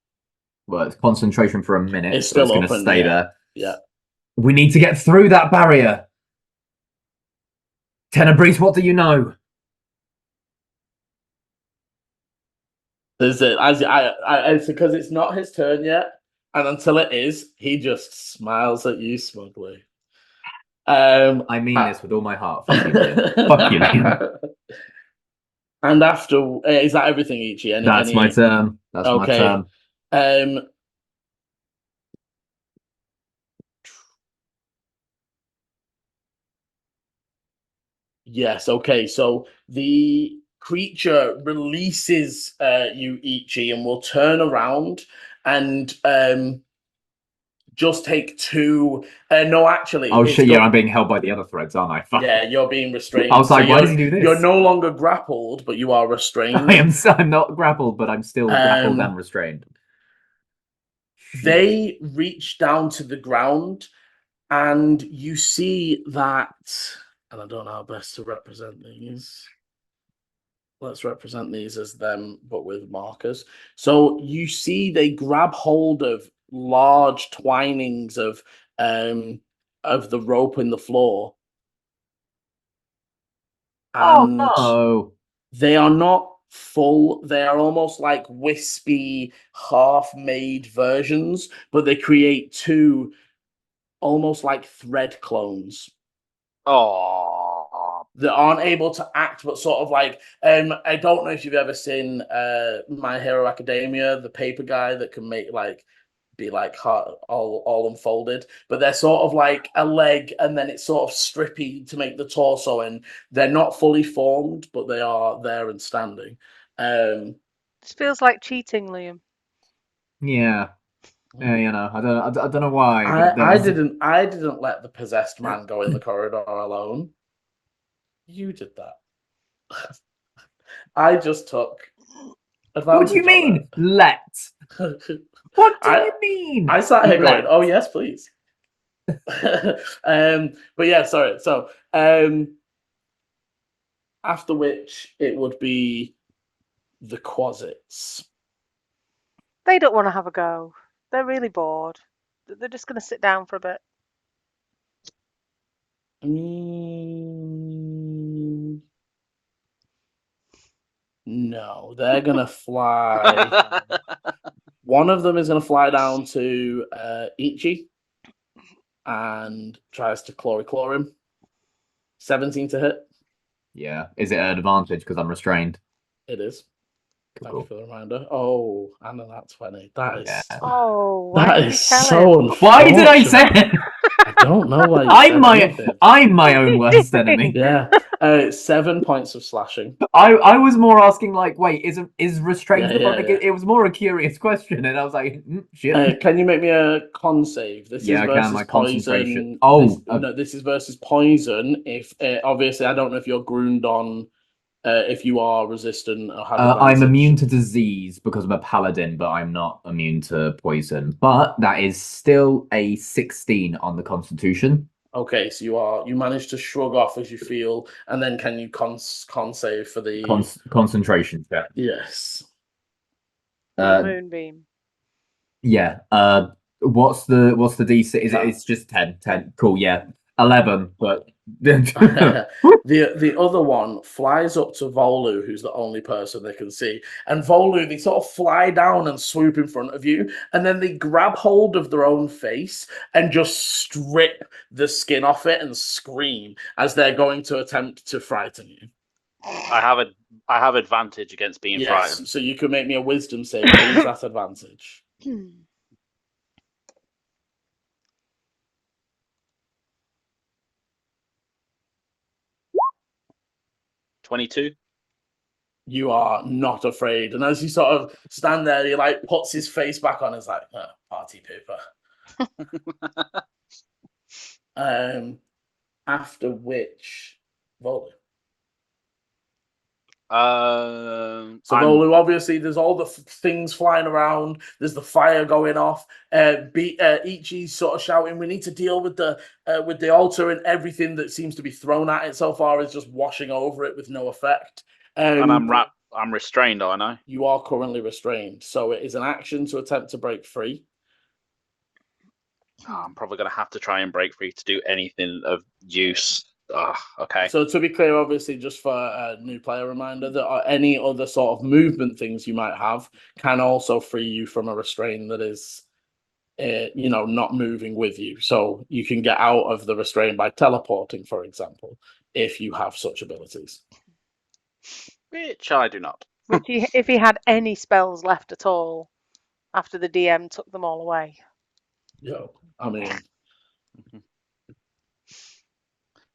Well, it's concentration for a minute. It's so still it's going to open, stay yeah. there. Yeah. We need to get through that barrier. Tenebrae, what do you know? Is it? It's because it's not his turn yet, and until it is, he just smiles at you smugly. I mean this with all my heart. Fuck you, Liam. Fuck you, Liam. And after, is that everything, Ichi? That's my turn. That's okay. my turn. Yes. Okay. So the creature releases you, Ichi, and will turn around and just take two. No, actually. Oh shit! Yeah, I'm being held by the other threads, aren't I? Fuck. Yeah, you're being restrained. I was like, why does he do this? You're no longer grappled, but you are restrained. I'm not grappled, but I'm still grappled and restrained. They reach down to the ground, and you see that. And I don't know how best to represent these. Let's represent these as them, but with markers. So you see they grab hold of large twinings of the rope in the floor. And they are not full. They are almost like wispy, half-made versions, but they create two almost like thread clones. Oh, that aren't able to act, but sort of like I don't know if you've ever seen My Hero Academia, the paper guy that can make like be like all unfolded, but they're sort of like a leg, and then it's sort of strippy to make the torso, and they're not fully formed, but they are there and standing. This feels like cheating, Liam. Yeah. Yeah, you know, I don't know why. I didn't let the possessed man go in the corridor alone. You did that. I just took advantage. What do you mean, let? What do you mean? I sat here going, oh yes, please. But yeah, sorry. So after which it would be the Quasits. They don't want to have a go. They're really bored. They're just going to sit down for a bit. No, they're going to fly. One of them is going to fly down to Ichi and tries to claw him. 17 to hit. Yeah. Is it an advantage because I'm restrained? It is. Thank you for the reminder. Oh, and then that 20. That is Oh, why that did you is tell so him? unfortunate. Why did I say it? I don't know why you said anything. I'm my own worst enemy. Yeah. 7 points of slashing. I was more asking like, wait, is restraint Yeah, It was more a curious question, and I was like, shit. Can you make me a con save? This Yeah, is I versus can. My poison. concentration. Oh, no, this is versus poison. If obviously, I don't know if you're groomed on. If you are resistant or have I'm immune to disease because I'm a paladin, but I'm not immune to poison. But that is still a 16 on the Constitution. Okay, so you manage to shrug off as you feel, and then can you con save for the concentration check? Yes. Moonbeam. Yeah. What's the DC? It's just 10. 10. Cool. Yeah. 11. But the other one flies up to Volu, who's the only person they can see, and Volu, they sort of fly down and swoop in front of you, and then they grab hold of their own face and just strip the skin off it and scream as they're going to attempt to frighten you. I have advantage against being frightened. So you could make me a wisdom save to use that advantage. 22. You are not afraid, and as you sort of stand there, he like puts his face back on. It's like party pooper. After which, Volu. So Volu, obviously, there's all the things flying around. There's the fire going off. Ichi's sort of shouting, "We need to deal with the altar," and everything that seems to be thrown at it so far is just washing over it with no effect. And I'm restrained, aren't I? You are currently restrained, so it is an action to attempt to break free. I'm probably going to have to try and break free to do anything of use. Okay. So to be clear, obviously, just for a new player reminder, that any other sort of movement things you might have can also free you from a restraint that is, not moving with you. So you can get out of the restraint by teleporting, for example, if you have such abilities. Which I do not. If he had any spells left at all after the DM took them all away. I mean...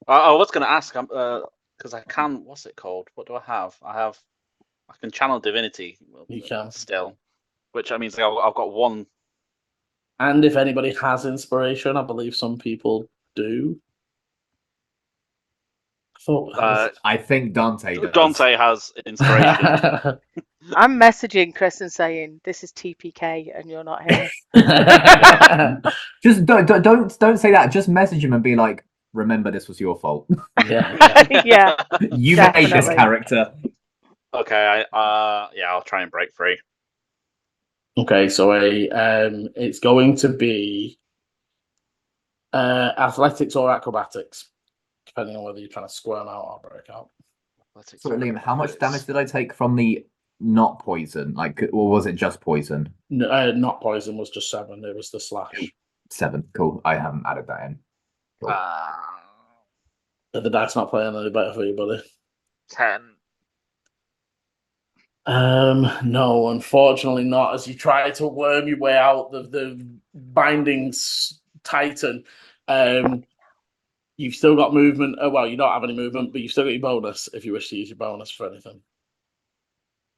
I was going to ask, because I can. What's it called? What do I have? I can channel divinity. You can still, which means I've got one. And if anybody has inspiration, I believe some people do. I think Dante does. Dante has inspiration. I'm messaging Chris and saying this is TPK and you're not here. Just don't say that. Just message him and be like, remember this was your fault. Yeah. You made this character. Okay, I'll try and break free. Okay, so it's going to be athletics or acrobatics, depending on whether you're trying to squirm out or break out. So Liam, how much damage did I take from the not poison? Or was it just poison? No, not poison was just 7. It was the slash. 7. Cool. I haven't added that in. Cool. The dice not playing any better for you, buddy. 10. No, unfortunately not. As you try to worm your way out, the bindings tighten. You've still got movement. Well, you don't have any movement, but you've still got your bonus if you wish to use your bonus for anything.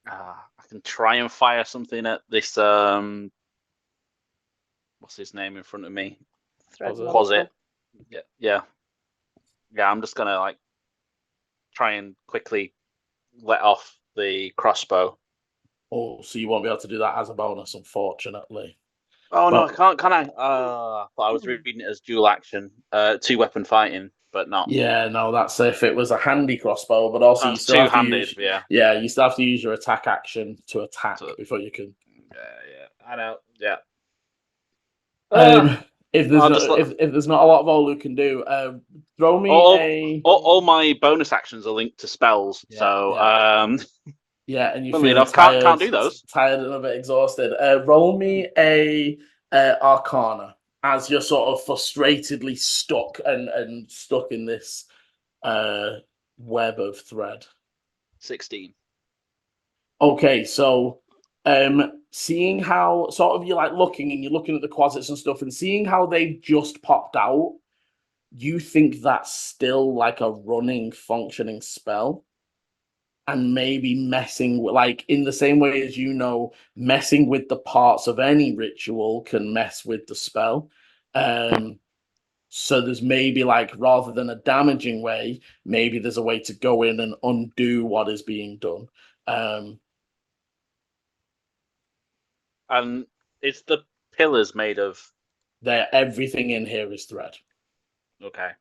I can try and fire something at this. What's his name in front of me? Closet. Yeah. I'm just gonna try and quickly let off the crossbow. Oh, so you won't be able to do that as a bonus, unfortunately. Oh, no, can I? I was reading it as dual action, 2-weapon fighting, but not. Yeah, no, that's if it was a handy crossbow, but also you still have to use. Yeah, you still have to use your attack action to attack before you can. Yeah, I know. Yeah. If there's not a lot Volu can do, throw me all my bonus actions are linked to spells, Yeah, and you feel tired, can't do those. Tired and a bit exhausted. Roll me a Arcana as you're sort of frustratedly stuck and stuck in this web of thread. 16. Okay, so seeing how sort of you're like looking and you're looking at the closets and stuff and seeing how they've just popped out, you think that's still like a running, functioning spell. And maybe messing with, like, in the same way as messing with the parts of any ritual can mess with the spell. So there's maybe, like, rather than a damaging way, maybe there's a way to go in and undo what is being done. And is the pillars made of? Everything in here is thread. Okay.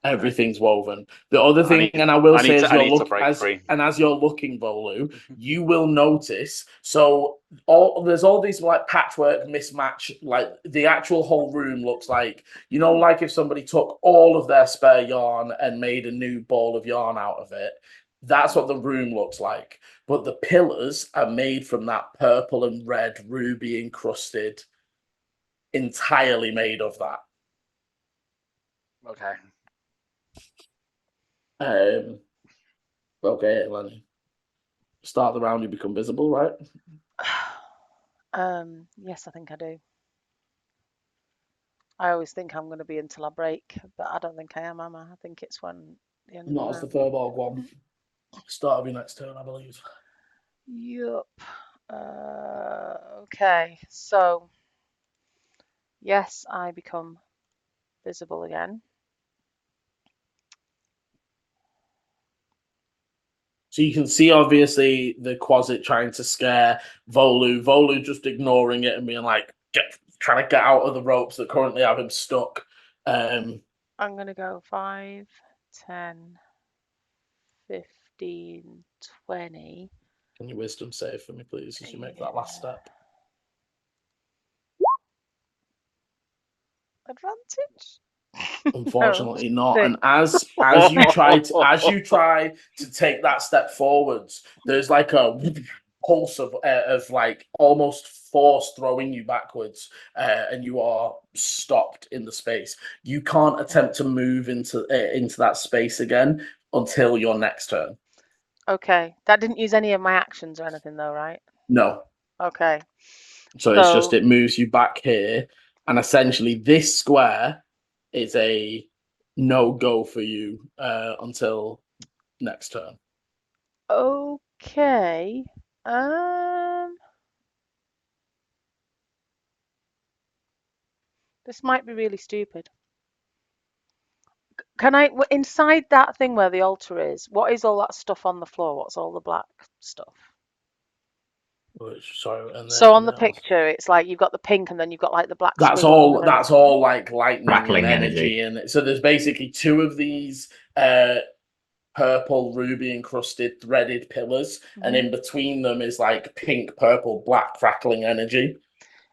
Everything's woven. The other thing, and I will say, as you're looking, as you're looking, Volu, you will notice. So there's all these like patchwork mismatch. Like the actual whole room looks like, like if somebody took all of their spare yarn and made a new ball of yarn out of it. That's what the room looks like. But the pillars are made from that purple and red ruby encrusted, entirely made of that. Okay. Okay, Lenny. Start the round, you become visible, right? Yes, I think I do. I always think I'm going to be until I break, but I don't think I am I? I think it's when the end Not of as the the Furbolg one. Start of your next turn, I believe. Yup. Okay, so yes, I become visible again. So you can see, obviously, the Quasit trying to scare Volu. Volu just ignoring it and being like, trying to get out of the ropes that currently have him stuck. I'm going to go 5, 10, 15, 20. Can you wisdom save for me, please, as you make that last step? Advantage? Unfortunately not. 6. And as you try to take that step forwards, there's like a pulse of like almost force throwing you backwards, and you are stopped in the space. You can't attempt to move into that space again until your next turn. Okay, that didn't use any of my actions or anything though, right? No. Okay. So it's just, it moves you back here, and essentially this square is a no-go for you until next turn. Okay. This might be really stupid. Can I, inside that thing where the altar is, what is all that stuff on the floor? What's all the black stuff? So on the picture, it's like you've got the pink and then you've got like the black. That's all like lightning Crackling and energy. And so there's basically 2 of these purple ruby encrusted threaded pillars, and in between them is like pink, purple, black crackling energy.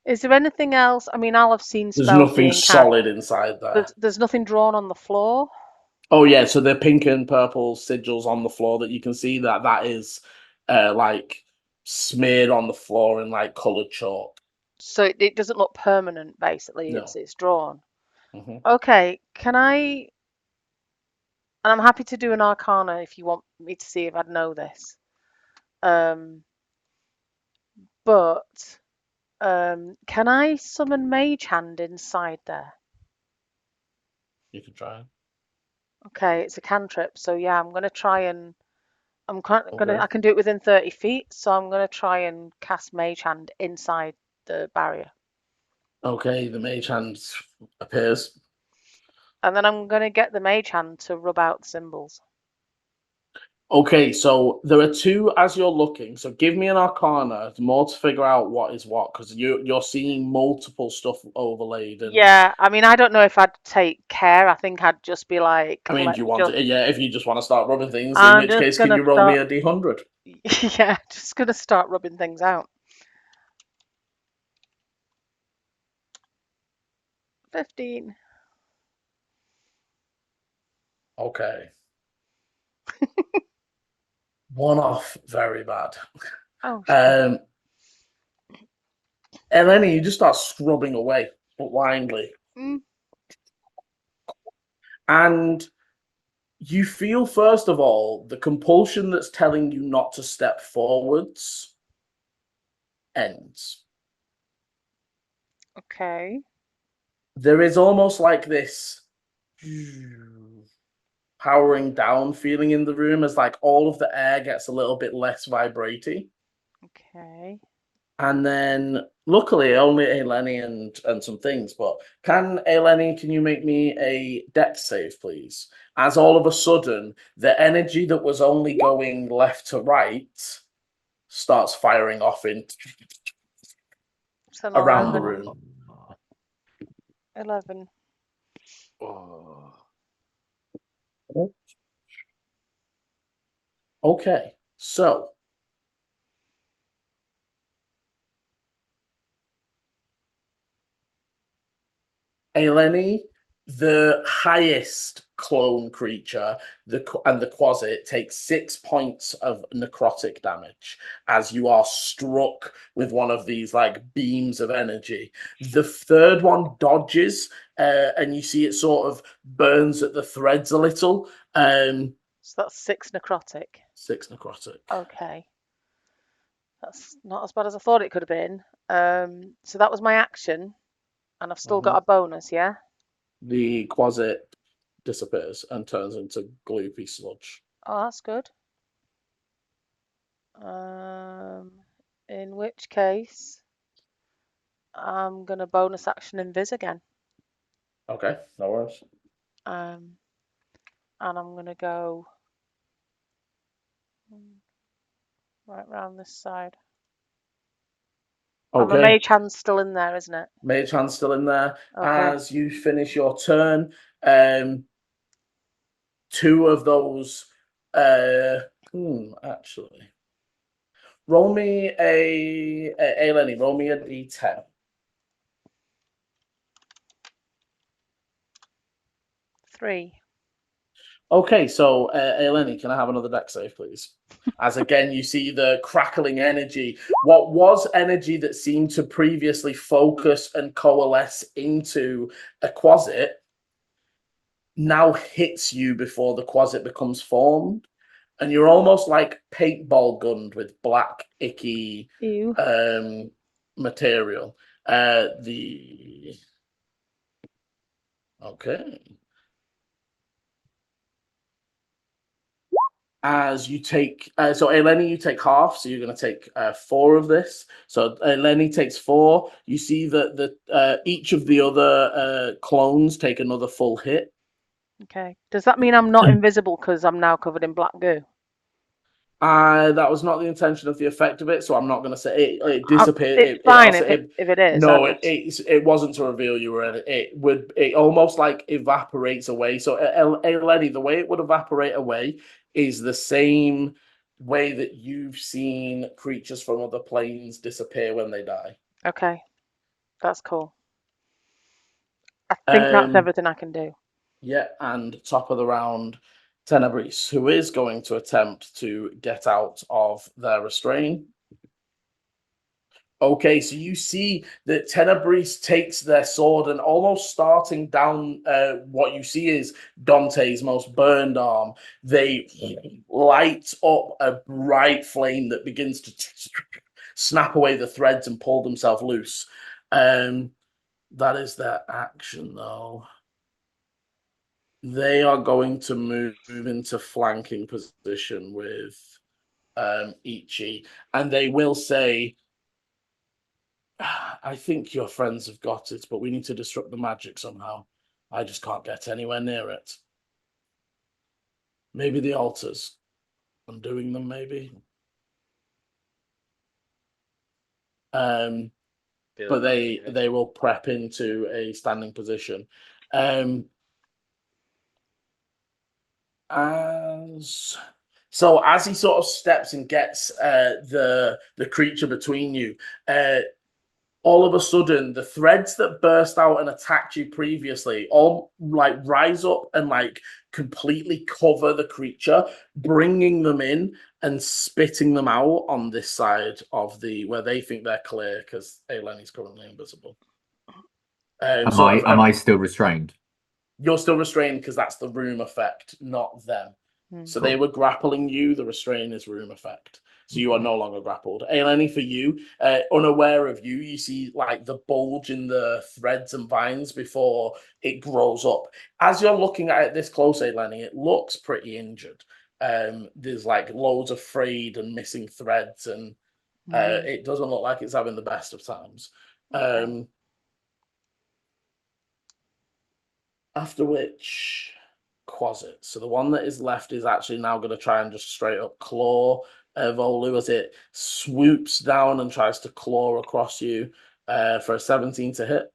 Is there anything else? I mean, I'll have seen spells. There's nothing solid inside there. There's nothing drawn on the floor. Oh yeah, so the pink and purple sigils on the floor that you can see, that is like smeared on the floor in like coloured chalk. So it doesn't look permanent, basically. No. It's drawn. Okay, can I? And I'm happy to do an arcana if you want me to see if I'd know this. But can I summon Mage Hand inside there? You can try. Okay, it's a cantrip, so yeah, I'm gonna try and I can do it within 30 feet, so I'm gonna try and cast Mage Hand inside the barrier. Okay, the Mage Hand appears. And then I'm gonna get the Mage Hand to rub out the symbols. Okay, so there are 2 as you're looking. So give me an arcana, more to figure out what is what, because you're seeing multiple stuff overlaid. And yeah, I mean, I don't know if I'd take care. I think I'd just be like. I mean, do you want to? Yeah, if you just want to start rubbing things, in I'm which case, can you roll me a d100? Yeah, just gonna start rubbing things out. 15. Okay. 1 off, very bad. Oh. Eleni, you just start scrubbing away, but blindly. And You feel, first of all, the compulsion that's telling you not to step forwards ends. Okay. There is almost like this powering down feeling in the room as like all of the air gets a little bit less vibraty. Okay. And then, luckily, only Eleni and some things. But Eleni, can you make me a dex save, please? As all of a sudden, the energy that was only going left to right starts firing off So around the 11. room. 11. Oh. Okay, so Eleni, the highest clone creature, the Quasit takes 6 points of necrotic damage as you are struck with one of these like beams of energy. The third one dodges, and you see it sort of burns at the threads a little. So that's 6 necrotic. 6 necrotic. Okay. That's not as bad as I thought it could have been. So that was my action, and I've still got a bonus, yeah? The Quasit disappears and turns into gloopy sludge. Oh, that's good. In which case, I'm going to bonus action invis again. Okay, no worries. And I'm going to go right round this side. Okay. And my mage hand's still in there, isn't it? Mage hand's still in there. Okay. As you finish your turn, 2 of those. Actually, roll me Lenny. Roll me a d10. 3. Okay, so Eleni, can I have another dex save, please? As again, you see the crackling energy. What was energy that seemed to previously focus and coalesce into a Quasit now hits you before the Quasit becomes formed. And you're almost like paintball gunned with black, icky Ew. Material. Okay. As you take, so Eleni, you take half, so you're going to take 4 of this. So Eleni takes 4. You see that each of the other clones take another full hit. Okay. Does that mean I'm not invisible because I'm now covered in black goo? That was not the intention of the effect of it, so I'm not going to say it disappeared. It's fine if it is. No, it wasn't to reveal you were in it. It almost like evaporates away. So, Eleni, the way it would evaporate away is the same way that you've seen creatures from other planes disappear when they die. Okay, that's cool. I think that's everything I can do. Yeah, and top of the round, Tenebris, who is going to attempt to get out of their restraint. Okay, so you see that Tenebris takes their sword and almost starting down what you see is Dante's most burned arm. They light up a bright flame that begins to snap away the threads and pull themselves loose. That is their action, though. They are going to move into flanking position with Ichi, and they will say, I think your friends have got it, but we need to disrupt the magic somehow. I just can't get anywhere near it. Maybe the altars. Undoing them, maybe. But they will prep into a standing position. So as he sort of steps and gets the creature between you, all of a sudden the threads that burst out and attacked you previously all like rise up and like completely cover the creature, bringing them in and spitting them out on this side of where they think they're clear because Eleni's currently invisible. Am I still restrained? You're still restrained because that's the room effect, not them. So they were grappling you. The restrain is room effect. So you are no longer grappled. Eleni, for you, unaware of you, you see like the bulge in the threads and vines before it grows up. As you're looking at it this close, Eleni, it looks pretty injured. There's like loads of frayed and missing threads, and it doesn't look like it's having the best of times. After which, Quasit. So the one that is left is actually now going to try and just straight up claw Volu as it swoops down and tries to claw across you for a 17 to hit.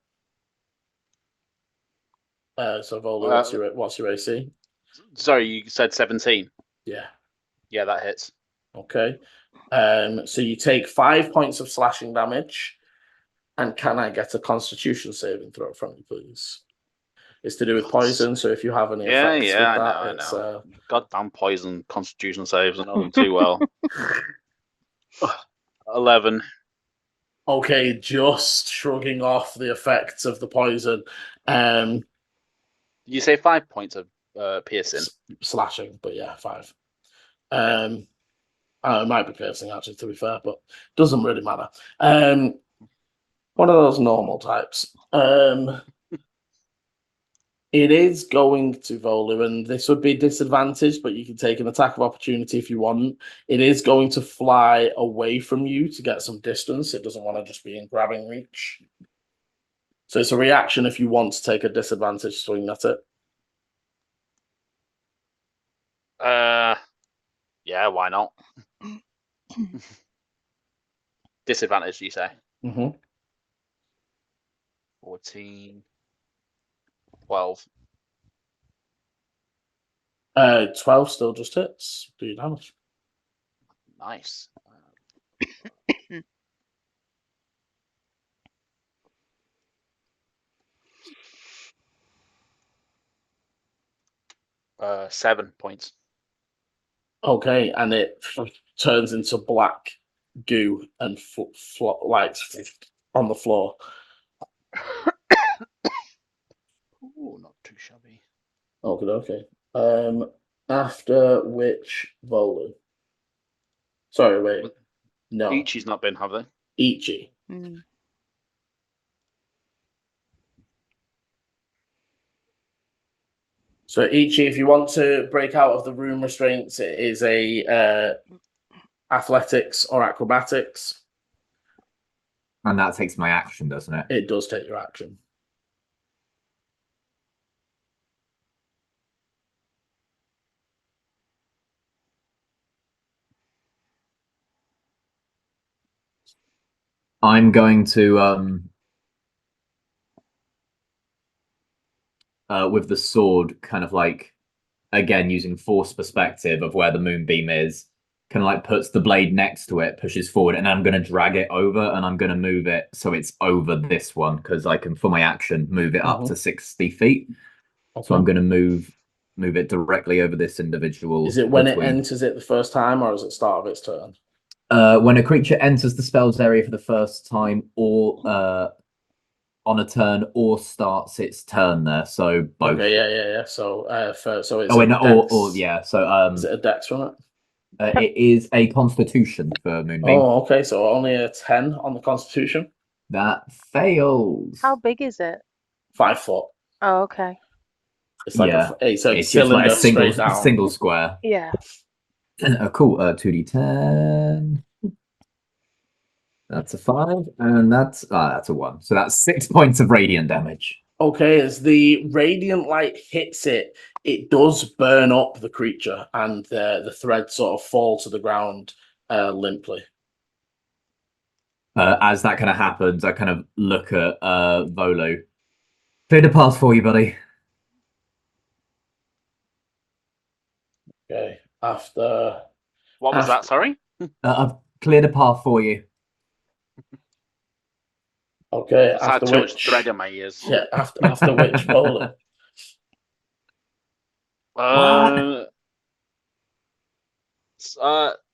So Volu, what's your AC? Sorry, you said 17. Yeah. Yeah, that hits. Okay. So you take 5 points of slashing damage. And can I get a Constitution saving throw from you, please? It's to do with poison, so if you have any effects with that, I know. Goddamn poison Constitution saves. I know them too well. 11. Okay, just shrugging off the effects of the poison. You say 5 points of piercing? Slashing, but yeah, 5. It might be piercing, actually, to be fair, but doesn't really matter. One of those normal types. It is going to Volu, and this would be disadvantaged, but you can take an attack of opportunity if you want. It is going to fly away from you to get some distance. It doesn't want to just be in grabbing reach. So it's a reaction if you want to take a disadvantage swing at it. Yeah, why not? Disadvantage, you say? 14. 12. 12 still just hits. Do you damage? Nice. 7 points. Okay, and it turns into black goo and like on the floor. Ooh, not too shabby. Okay. After which Volu? Sorry, wait. No. Ichi's not been, have they? Ichi. So Ichi, if you want to break out of the room restraints, it is a athletics or acrobatics. And that takes my action, doesn't it? It does take your action. I'm going to with the sword, kind of like, again, using force perspective of where the moonbeam is, kind of like puts the blade next to it, pushes forward, and I'm going to drag it over, and I'm going to move it so it's over this one, because I can, for my action, move it up to 60 feet. Okay. So I'm going to move it directly over this individual. Is it when it enters it the first time, or is it start of its turn? When a creature enters the spell's area for the first time, or on a turn, or starts its turn there. So both. Okay, yeah. So it's So is it a dex from it? It is a Constitution for Moonbeam. Oh, okay. So only a 10 on the Constitution. That fails. How big is it? 5 foot. Oh, okay. It's like it's just like a single square. Yeah. Cool. 2d10. That's a 5, and that's a 1. So that's 6 points of radiant damage. Okay, as the radiant light hits it, it does burn up the creature, and the threads sort of fall to the ground limply. As that kind of happens, I kind of look at Volu. Cleared a path for you, buddy. Okay, after... What was that, sorry? I've cleared a path for you. Okay, I had too much thread in my ears. Yeah, after which Volu?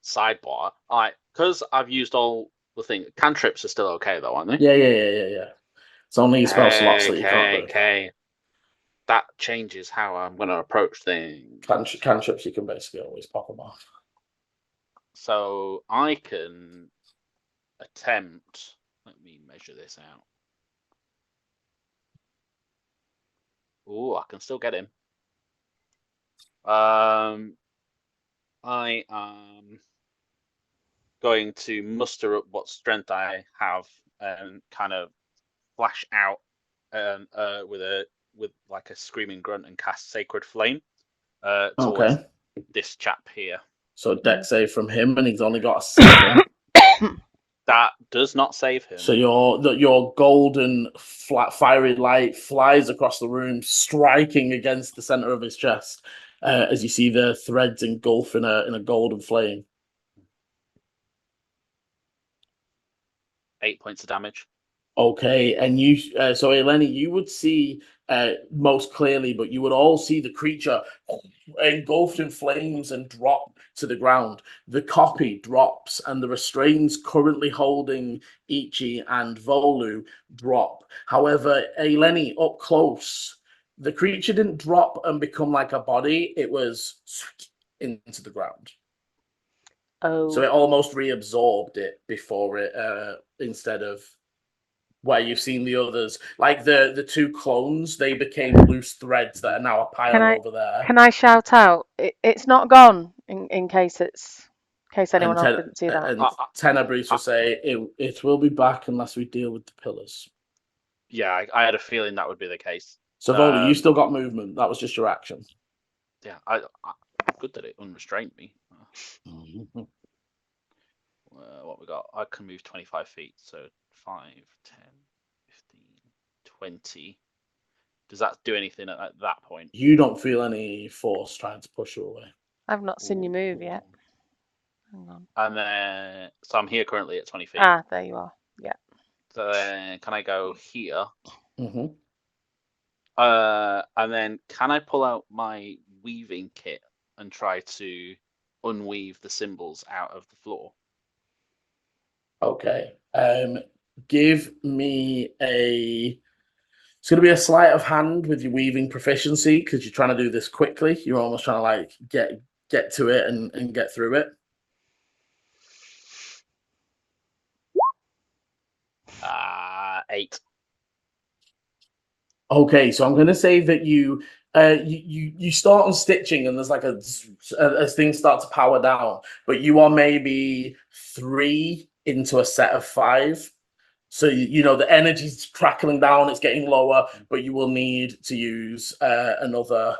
Sidebar. Alright, because I've used all the things. Cantrips are still okay though, aren't they? Yeah. It's only spell slots that you can't do. Okay. that changes how I'm going to approach things. Cantrips, you can basically always pop them off. So I can attempt. Let me measure this out. Oh, I can still get him. I am going to muster up what strength I have and kind of flash out with like a screaming grunt and cast Sacred Flame towards this chap here. So deck save from him, and he's only got a 7. That does not save him. So your golden fiery light flies across the room, striking against the center of his chest, as you see the threads engulf in a golden flame. 8 points of damage. Okay, and you, so Eleni, you would see most clearly, but you would all see the creature engulfed in flames and drop to the ground. The copy drops, and the restraints currently holding Ichi and Volu drop. However, Eleni, up close, the creature didn't drop and become like a body. It was into the ground. Oh. So it almost reabsorbed it before it, instead of where you've seen the others, like the two clones, they became loose threads that are now a pile over there. Can I shout out? It's not gone in case anyone else didn't see that. And Tenebrous will say it will be back unless we deal with the pillars. Yeah, I had a feeling that would be the case. So Vola, you still got movement. That was just your action. Yeah, good that it unrestrained me. Mm-hmm. What we got? I can move 25 feet, so 5, 10, 15, 20. Does that do anything at that point? You don't feel any force trying to push you away. I've not seen you move yet. Hang on. And then, so I'm here currently at 20 feet. Ah, there you are. Yeah. So then, can I go here? Mm-hmm. And then, can I pull out my weaving kit and try to unweave the symbols out of the floor? Okay. Give me a. It's going to be a sleight of hand with your weaving proficiency because you're trying to do this quickly. You're almost trying to like get to it and get through it. 8. Okay, so I'm going to say that you start on stitching and there's like as things start to power down, but you are maybe 3 into a set of 5. So you know the energy's crackling down, it's getting lower, but you will need to use another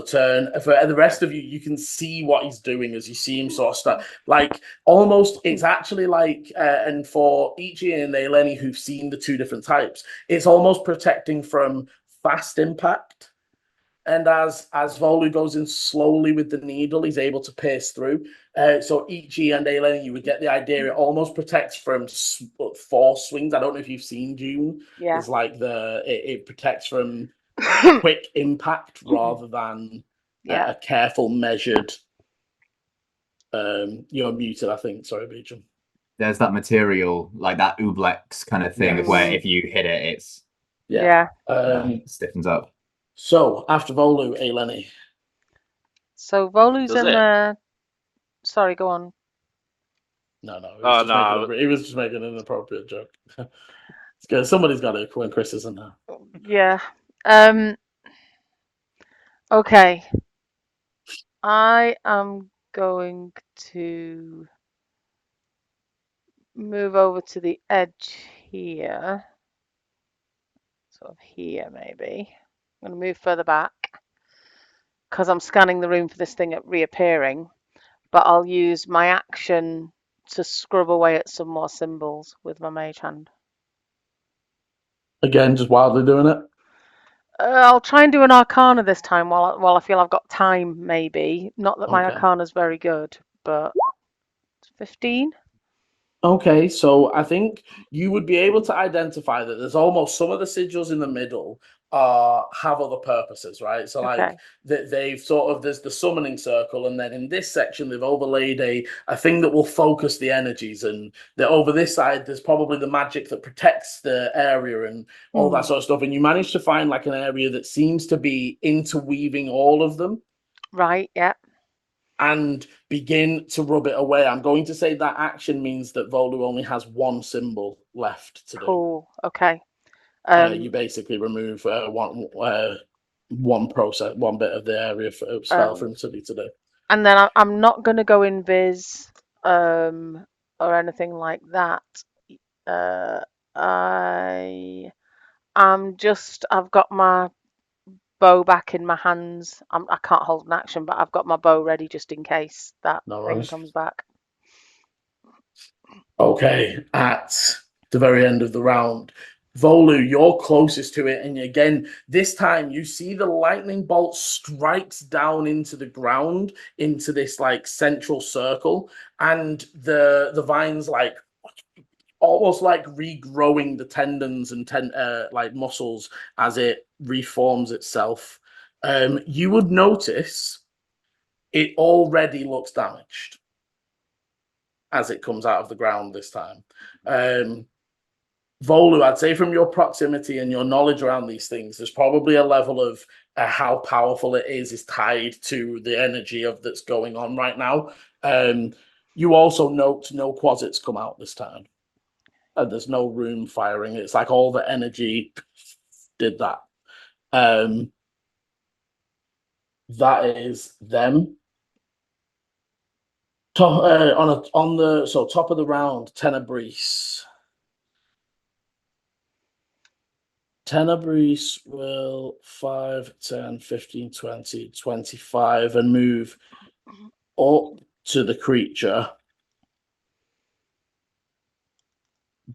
turn. For the rest of you, you can see what he's doing as you see him sort of start, like almost. It's actually like, and for Ichi and Eleni who've seen the two different types, it's almost protecting from fast impact. And as Volu goes in slowly with the needle, he's able to pierce through. So Ichi and Eleni, you would get the idea. It almost protects from force swings. I don't know if you've seen Dune. Yeah. It's like it protects from quick impact rather than a careful, measured. You're muted, I think. Sorry, Beecham. There's that material, like that ooblex kind of thing, where if you hit it, it's stiffens up. So after Volu, Eleni. So Volu's in there. Sorry, go on. No. He was just making an inappropriate joke. It's good. Somebody's got it when Chris isn't there. Yeah. Okay. I am going to move over to the edge here. Sort of here, maybe. I'm going to move further back because I'm scanning the room for this thing reappearing. But I'll use my action to scrub away at some more symbols with my mage hand. Again, just wildly doing it? I'll try and do an Arcana this time while I feel I've got time, maybe. Not that my Arcana's very good, but 15. Okay, so I think you would be able to identify that there's almost some of the sigils in the middle have other purposes, right? So like they've sort of, there's the summoning circle, and then in this section they've overlaid a thing that will focus the energies, and that over this side there's probably the magic that protects the area and all that sort of stuff. And you manage to find like an area that seems to be interweaving all of them. Right, yeah. And begin to rub it away. I'm going to say that action means that Volu only has one symbol left to do. Cool. Okay. You basically remove one process, one bit of the area for spell for him to need to do. And then I'm not going to go invis or anything like that. I've got my bow back in my hands. I can't hold an action, but I've got my bow ready just in case that thing comes back. Okay, at the very end of the round, Volu, you're closest to it, and again, this time you see the lightning bolt strikes down into the ground, into this like central circle, and the vines like almost like regrowing the tendons and like muscles as it reforms itself. You would notice it already looks damaged as it comes out of the ground this time. Volu, I'd say from your proximity and your knowledge around these things, there's probably a level of how powerful it is tied to the energy of that's going on right now. You also note no quasits come out this time. And there's no room firing. It's like all the energy did that. That is them. Top top of the round, Tenebrese. Tenebrese will 5, 10, 15, 20, 25 and move up to the creature,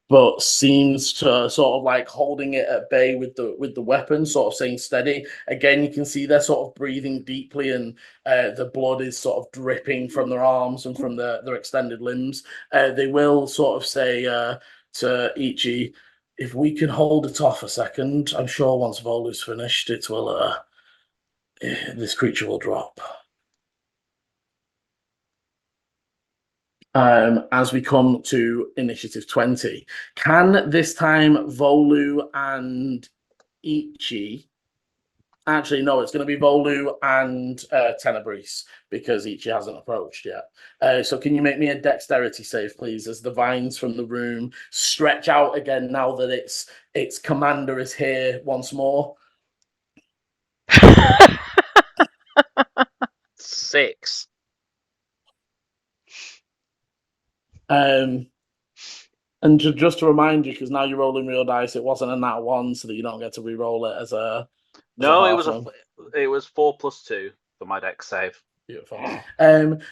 but seems to sort of like holding it at bay with the weapon, sort of staying steady. Again, you can see they're sort of breathing deeply, and the blood is sort of dripping from their arms and from their extended limbs. They will sort of say to Ichi, if we can hold it off a second, I'm sure once Volu's finished, it will this creature will drop. As we come to initiative 20, can this time Volu and Ichi? Actually, no, it's going to be Volu and Tenebrese, because Ichi hasn't approached yet. So can you make me a dexterity save, please, as the vines from the room stretch out again now that its commander is here once more? 6. And just to remind you, because now you're rolling real dice, it wasn't a nat 1, so that you don't get to re-roll it as a. No, it was 4 + 2 for my dex save. Beautiful.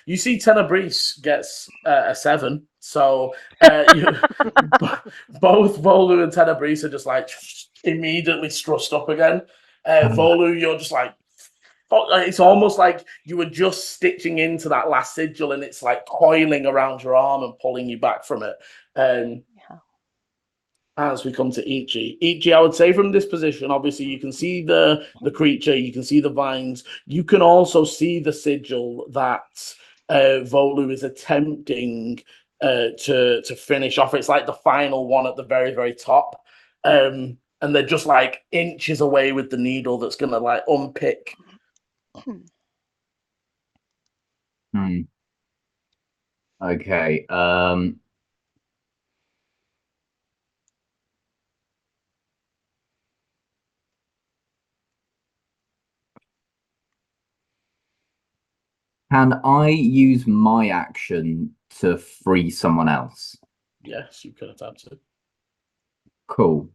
You see, Tenebrese gets a 7, so both Volu and Tenebrese are just like immediately stressed up again. Volu, you're just like. It's almost like you were just stitching into that last sigil, and it's like coiling around your arm and pulling you back from it. As we come to Ichi, I would say from this position, obviously you can see the creature, you can see the vines, you can also see the sigil that Volu is attempting to finish off. It's like the final one at the very, very top. And they're just like inches away with the needle that's going to like unpick. Okay. Can I use my action to free someone else? Yes, you can attempt it. Cool.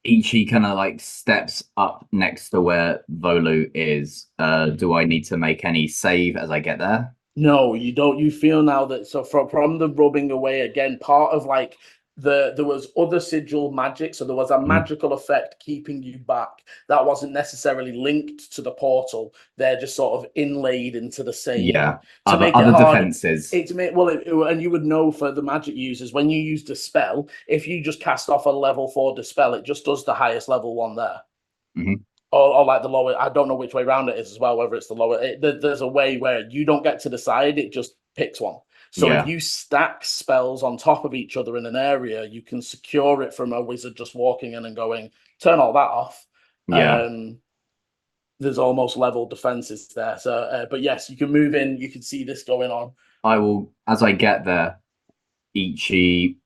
Ichi kind of like steps up next to where Volu is. Do I need to make any save as I get there? No, you don't. You feel now that from the rubbing away again, part of like there was other sigil magic, so there was a magical effect keeping you back that wasn't necessarily linked to the portal. They're just sort of inlaid into the same to other make it hard. defenses. And you would know for the magic users, when you use Dispel, if you just cast off a level 4 Dispel, it just does the highest level one there. Or like the lower, I don't know which way around it is as well, whether it's the lower. There's a way where you don't get to decide, it just picks one. So if you stack spells on top of each other in an area, you can secure it from a wizard just walking in and going, turn all that off. There's almost level defenses there. So, but yes, you can move in. You can see this going on. I will, as I get there, Ichi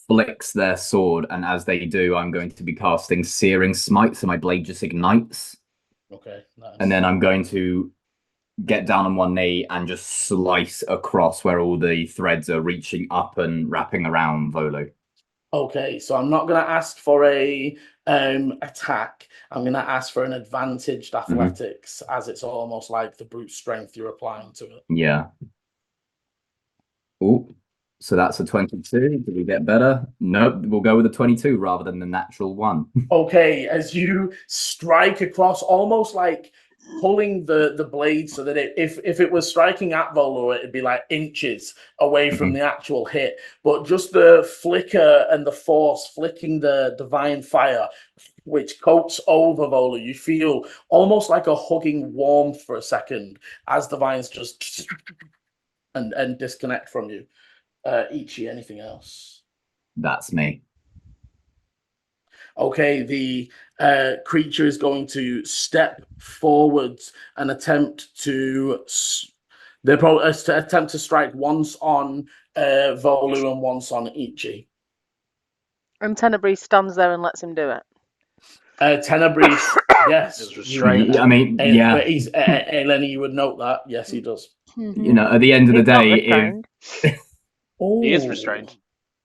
flicks their sword, and as they do, I'm going to be casting Searing Smite, so my blade just ignites. Okay, nice. And then I'm going to get down on one knee and just slice across where all the threads are reaching up and wrapping around Volu. Okay, so I'm not going to ask for a attack. I'm going to ask for an advantaged athletics, as it's almost like the brute strength you're applying to it. Yeah. Oh, so that's a 22. Do we get better? Nope, we'll go with a 22 rather than the natural 1. Okay, as you strike across, almost like pulling the blade so that if it was striking at Volu, it'd be like inches away from the actual hit. But just the flicker and the force flicking the divine fire, which coats over Volu, you feel almost like a hugging warmth for a second as the vines just and disconnect from you. Ichi, anything else? That's me. Okay, the creature is going to step forwards and attempt to attempt to strike once on Volu and once on Ichi. And Tenebrae stands there and lets him do it. Tenebrae, yes. Restrained. I mean, yeah. But he's Eleni, you would note that. Yes, he does. You know, at the end of the day, He is restrained.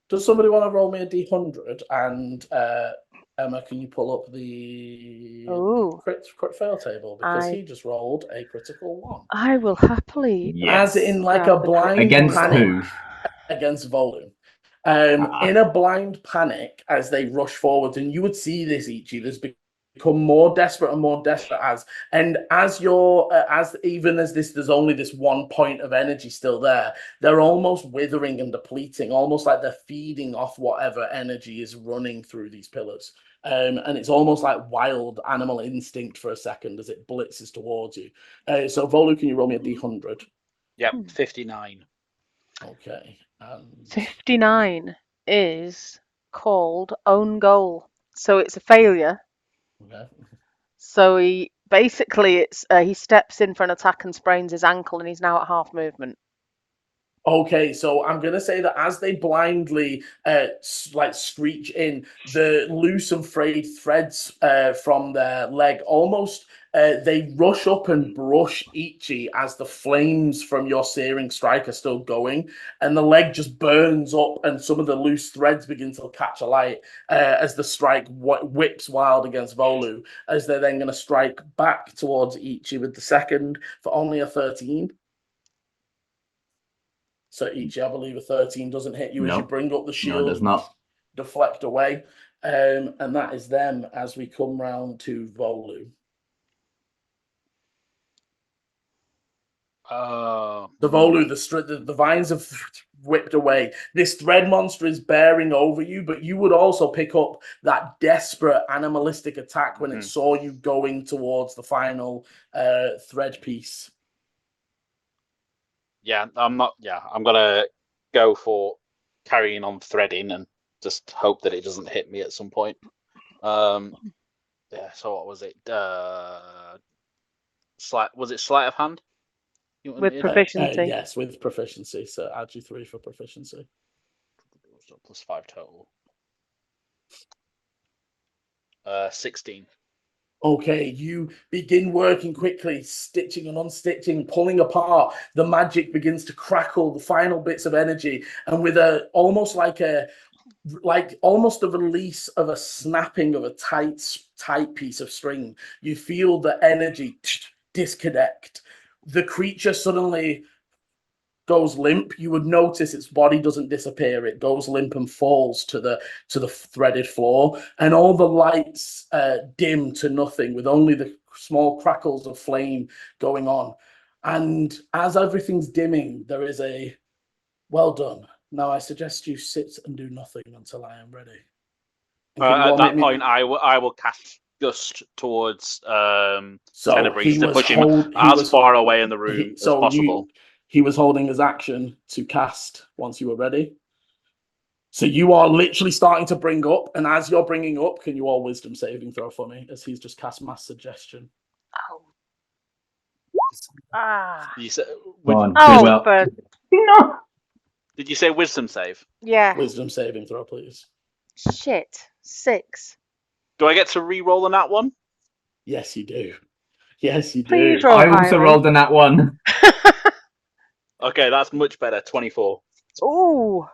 Does somebody want to roll me a d100? And Emma, can you pull up the crit fail table? Because he just rolled a critical 1. I will happily. As in like a blind against panic. Who? Against Volu. In a blind panic as they rush forward, and you would see this, Ichi, there's become more desperate and more desperate as even as there's only this 1 point of energy still there, they're almost withering and depleting, almost like they're feeding off whatever energy is running through these pillars. And it's almost like wild animal instinct for a second as it blitzes towards you. So Volu, can you roll me a d100? Yep, 59. Okay. 59 is called own goal, so it's a failure. Okay. So he steps in for an attack and sprains his ankle, and he's now at half movement. Okay, so I'm going to say that as they blindly screech in, the loose and frayed threads from their leg almost they rush up and brush Ichi as the flames from your searing strike are still going, and the leg just burns up and some of the loose threads begin to catch alight as the strike whips wild against Volu, as they're then going to strike back towards Ichi with the second for only a 13. So Ichi, I believe a 13 doesn't hit you as you bring up the shield. No, it does not. Deflect away. And that is them as we come round to Volu. The Volu, the vines have whipped away. This thread monster is bearing over you, but you would also pick up that desperate animalistic attack when it saw you going towards the final thread piece. Yeah, I'm gonna go for carrying on threading and just hope that it doesn't hit me at some point. So what was it? Was it sleight of hand? With proficiency. Yes, with proficiency. So add you 3 for proficiency. Plus 5 total. 16. Okay, you begin working quickly, stitching and unstitching, pulling apart. The magic begins to crackle, the final bits of energy, and with almost the release of a snapping of a tight piece of string, you feel the energy disconnect. The creature suddenly goes limp, you would notice its body doesn't disappear. It goes limp and falls to the threaded floor, and all the lights dim to nothing, with only the small crackles of flame going on. And as everything's dimming, there is a "well done. Now I suggest you sit and do nothing until I am ready." At that point, I will cast Gust towards Tenebrae to push him as far away in the room as possible. He was holding his action to cast once you were ready. So you are literally starting to bring up, and as you're bringing up, can you all wisdom saving throw for me, as he's just cast mass suggestion? Oh. Ah. You said, No. Did you say wisdom save? Yeah. Wisdom saving throw, please. Shit. 6. Do I get to re-roll on that one? Yes, you do. Yes, you Please do. roll I also highly. rolled on that one. Okay, that's much better. 24. Ooh.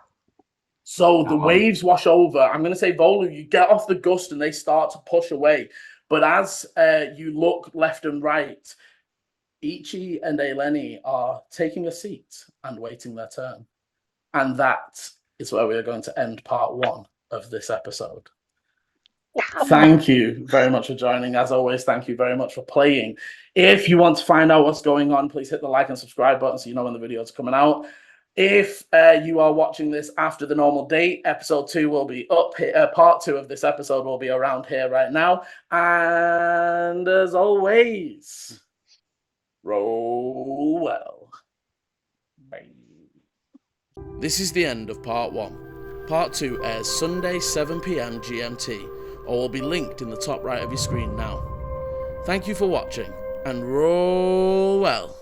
So the waves wash over. I'm going to say, Volu, you get off the gust and they start to push away. But as you look left and right, Ichi and Eleni are taking a seat and waiting their turn. And that is where we are going to end part 1 of this episode. Thank you very much for joining. As always, thank you very much for playing. If you want to find out what's going on, please hit the like and subscribe button so you know when the videos are coming out. If you are watching this after the normal date, episode 2 will be up here. Part 2 of this episode will be around here right now. And as always, roll well. Bye. This is the end of part 1. Part 2 airs Sunday, 7 PM GMT, or will be linked in the top right of your screen now. Thank you for watching, and roll well.